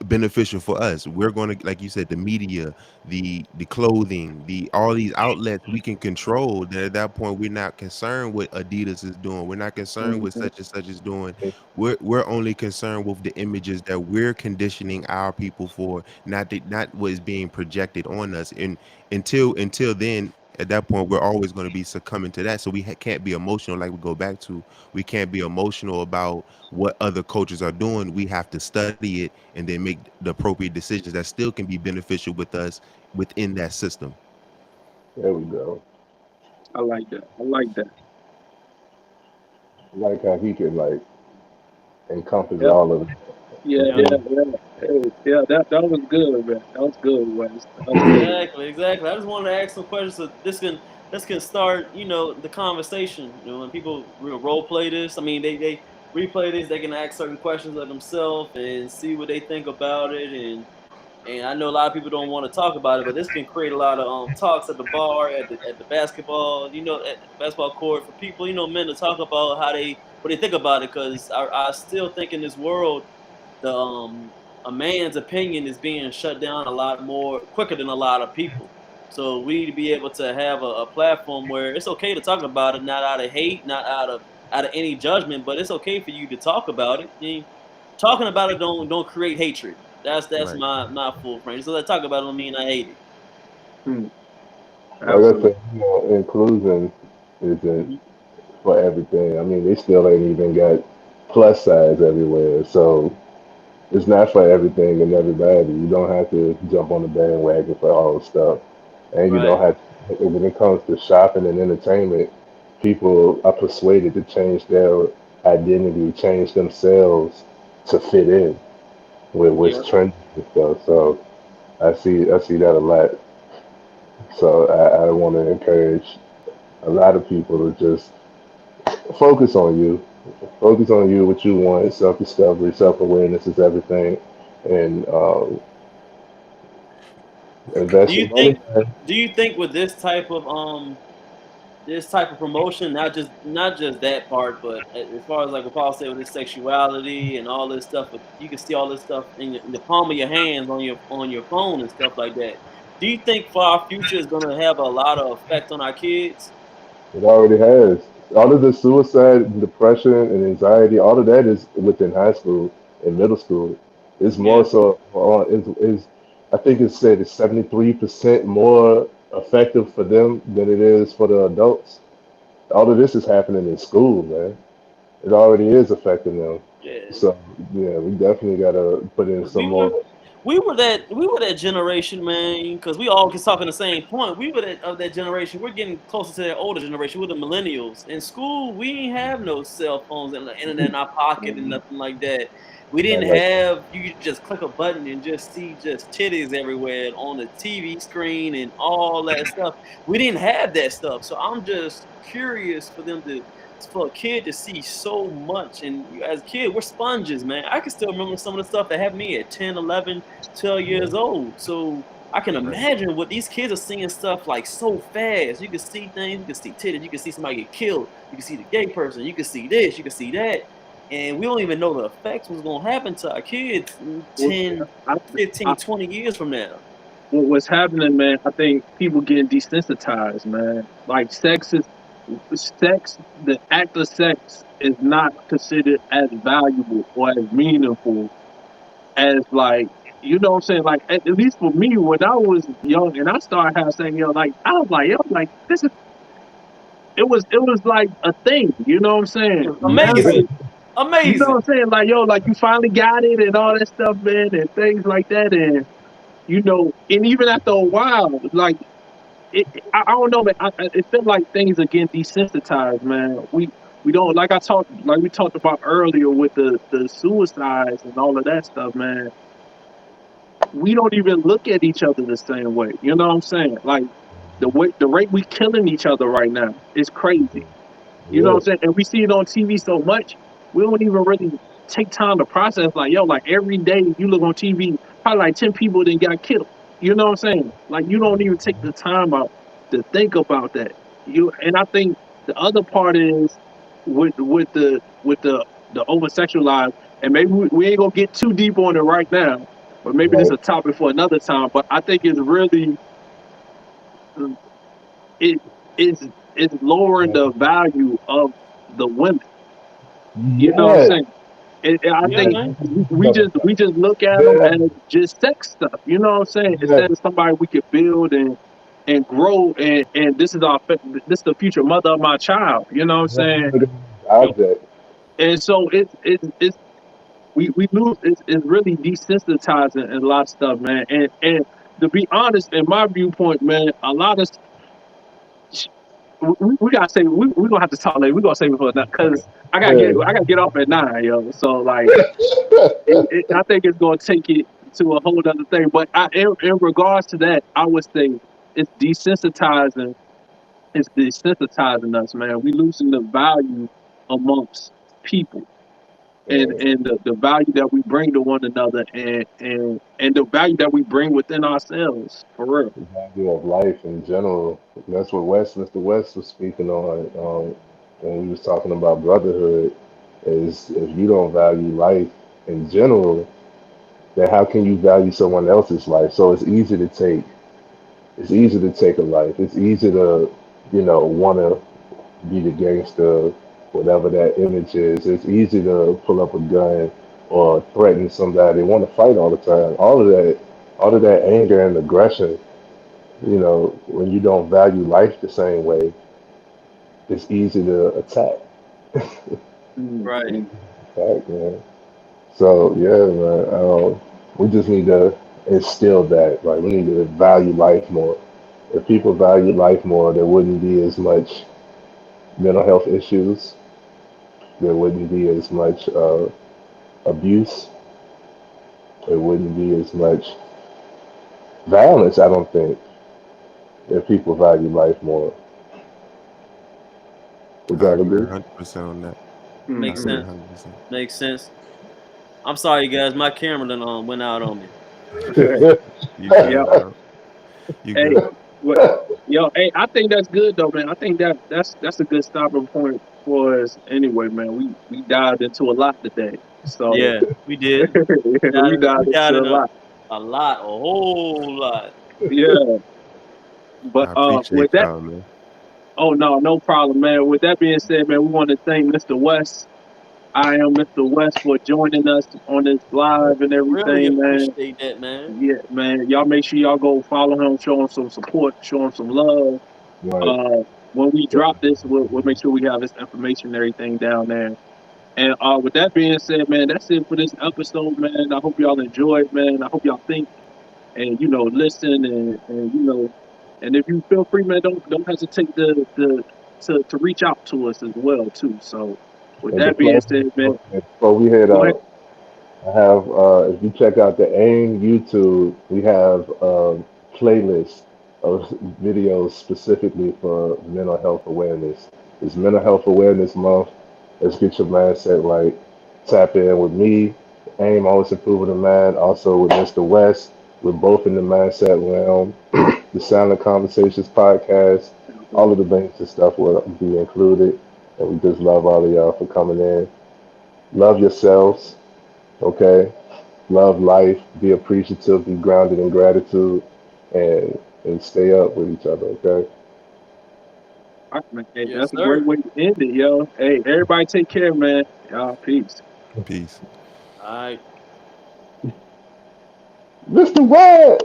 D: beneficial for us, we're going to, like you said, the media, the clothing, the all these outlets we can control, then at that point we're not concerned with Adidas is doing, we're not concerned with
B: Mhm.
D: such and such is doing. We're only concerned with the images that we're conditioning our people for, not what is being projected on us. And until then, at that point we're always going to be succumbing to that. So we can't be emotional, like we go back to, we can't be emotional about what other cultures are doing. We have to study it and then make the appropriate decisions that still can be beneficial with us within that system.
C: There we go.
B: I like that. I like that.
C: I like how he can like encompass
B: Yep.
C: all of it.
B: Yeah,
A: Yeah.
C: Mhm.
B: yeah. That was good, man. That was good, Wes. That was good.
A: Exactly. I just wanted to ask some questions so this can start, the conversation. When people role play this, I mean, they replay this, they can ask certain questions of themselves and see what they think about it. And I know a lot of people don't want to talk about it, but this can create a lot of talks at the bar, at the basketball, at the basketball court for people, men to talk about what they think about it. Because I still think in this world, the a man's opinion is being shut down a lot more quicker than a lot of people. So we need to be able to have a platform where it's okay to talk about it, not out of hate, not out of any judgment, but it's okay for you to talk about it. Talking about it don't create hatred. That's
D: Right.
A: my full frame. So let's talk about it don't mean I hate it.
B: Hmm.
C: Like I
B: Absolutely.
C: said, inclusion isn't
A: Mhm.
C: for everything. I mean, they still ain't even got plus size everywhere. So it's not for everything and everybody. You don't have to jump on the bandwagon for all the stuff. And you don't
A: Right.
C: have when it comes to shopping and entertainment, people are persuaded to change their identity, change themselves to fit in with what's
A: Yeah.
C: trendy and stuff. So I see that a lot. So I want to encourage a lot of people to just focus on you. Focus on you, what you want. Self discovery, self awareness is everything. And Invest
A: Do
C: your
A: you
C: money.
A: think? Do you think with this type of promotion, not just that part, but as far as like what Paul said with his sexuality and all this stuff, but you can see all this stuff in the palm of your hands on your phone and stuff like that. Do you think for our future is going to have a lot of effect on our kids?
C: It already has. All of the suicide, depression, and anxiety, all of that is within high school and middle school. It's more
A: Yeah,
C: so is I think it said it's 73% more effective for them than it is for the adults. All of this is happening in school, man. It already is affecting them.
A: yeah.
C: So yeah, we definitely gotta put in
A: 'Cause
C: some more.
A: we were that generation, man. Because we all can talk on the same point. We were that generation. We're getting closer to that older generation. We're the millennials. In school, we didn't have no cell phones and the internet in our pocket and nothing like that. We
C: Not
A: didn't
C: like
A: have you could just click a button and just see just titties everywhere on the TV screen and all that stuff. We didn't have that stuff. So I'm just curious for a kid to see so much. And as a kid, we're sponges, man. I can still remember some of the stuff that happened to me at 10, 11, 12 years old. So I can imagine what these kids are seeing stuff like so fast. You can see things, you can see titties, you can see somebody get killed, you can see the gay person, you can see this, you can see that. And we don't even know the effects what's going to happen to our kids in 10,
B: I,
A: 15,
B: I,
A: 20 years from now.
B: what's happening, man? I think people getting desensitized, man. Like sex. The act of sex is not considered as valuable or as meaningful as like you know what I'm saying. Like at least for me, when I was young and I started having sex, like I was like this is. It was like a thing, you know what I'm saying? Now,
A: Amazing.
B: you know what
A: Amazing.
B: I'm saying? Like yo, like you finally got it and all that stuff, man, and things like that, and and even after a while, like I don't know, man. It felt like things are getting desensitized, man. We don't like we talked about earlier with the suicides and all of that stuff, man. We don't even look at each other the same way. You know what I'm saying? Like the rate we killing each other right now is crazy. You know what
C: yeah.
B: I'm saying? And we see it on TV so much, we don't even really take time to process. Like, yo, like every day you look on TV, probably like 10 people then got killed. You know what I'm saying? Like you don't even take the time out to think about that. And I think the other part is with the over sexualized, and maybe we ain't gonna get too deep on it right now, but maybe this is
C: Right.
B: a topic for another time. But I think it's really it is it's lowering the value of the women. You know what I'm
C: Yeah.
B: saying? And I
A: Yeah,
C: Yeah.
B: think
A: man.
B: we just look at them
C: Yeah.
B: as just sex stuff. You know what I'm saying?
C: Yeah.
B: Instead of somebody we could build and grow and this is the future mother of my child. You know what I'm saying?
C: Object.
B: And so it's we lose. It's really desensitizing and a lot of stuff, man. And to be honest, in my viewpoint, man, a lot of we gotta say we gonna have to talk later. We gonna save it for that because
C: Yeah.
B: I gotta get off at 9, yo. So like I think it's gonna take it to a whole other thing. But in regards to that, I would say it's desensitizing. It's desensitizing us, man. We losing the value amongst people
C: Yeah.
B: and the value that we bring to one another and the value that we bring within ourselves for real.
C: The value of life in general. That's what Mr. West was speaking on when we was talking about brotherhood. Is if you don't value life in general, then how can you value someone else's life? So it's easy to take. It's easy to take a life. It's easy to, want to be the gangster, whatever that image is. It's easy to pull up a gun or threaten somebody, want to fight all the time. All of that anger and aggression. When you don't value life the same way, it's easy to attack.
B: Mm.
A: Right.
C: Easy to attack, man. So yeah, man. We just need to instill that. Like we need to value life more. If people value life more, there wouldn't be as much mental health issues. There wouldn't be as much abuse. There wouldn't be as much violence. I don't think if people value life more. Would
D: I
C: y'all
D: agree
C: agree?
D: 100% on that. I
A: Makes
B: Mhm.
D: agree
A: sense.
D: 100%.
A: Makes sense. I'm sorry, guys. My camera done went out on me.
D: You good,
B: Yep.
D: bro? You
B: Hey,
D: good?
B: what, yo, hey, I think that's good though, man. I think that's a good stopping point for us anyway, man. We dived into a lot today, so
A: Yeah, we did.
B: we dived
A: We got
B: into a
A: in
B: lot.
A: a whole lot.
B: Yeah, but
D: I appreciate
B: with that,
D: y'all, man.
B: oh no problem, man. With that being said, man, we want to thank Mr. West. I am Mr. West for joining us on this live and
A: Really
B: everything, man.
A: appreciate that, man.
B: Yeah, man. Y'all make sure y'all go follow him, show him some support, show him some love.
C: Right.
B: When we drop this, we'll make sure we have his information and everything down there. And with that being said, man, that's it for this episode, man. I hope y'all enjoyed, man. I hope y'all think and listen and and if you feel free, man, don't hesitate to reach out to us as well too. So with
C: And
B: that being said, man,
C: before we head
B: go ahead.
C: out, I have, if you check out the AIM YouTube, we have a playlist of videos specifically for mental health awareness. It's Mental Health Awareness Month. Let's get your mindset right. Tap in with me, AIM, Always Improving the Mind, also with Mr. West. We're both in the mindset realm. The Silent Conversations podcast, all of the links and stuff will be included. And we just love all of y'all for coming in. Love yourselves, okay? Love life, be appreciative, be grounded in gratitude, and stay up with each other, okay?
B: All right, man. Hey,
A: Yes,
B: that's a
A: sir.
B: great way to end it, yo. Hey, everybody take care, man. Y'all, peace.
D: Peace.
A: All right.
C: Mr. West!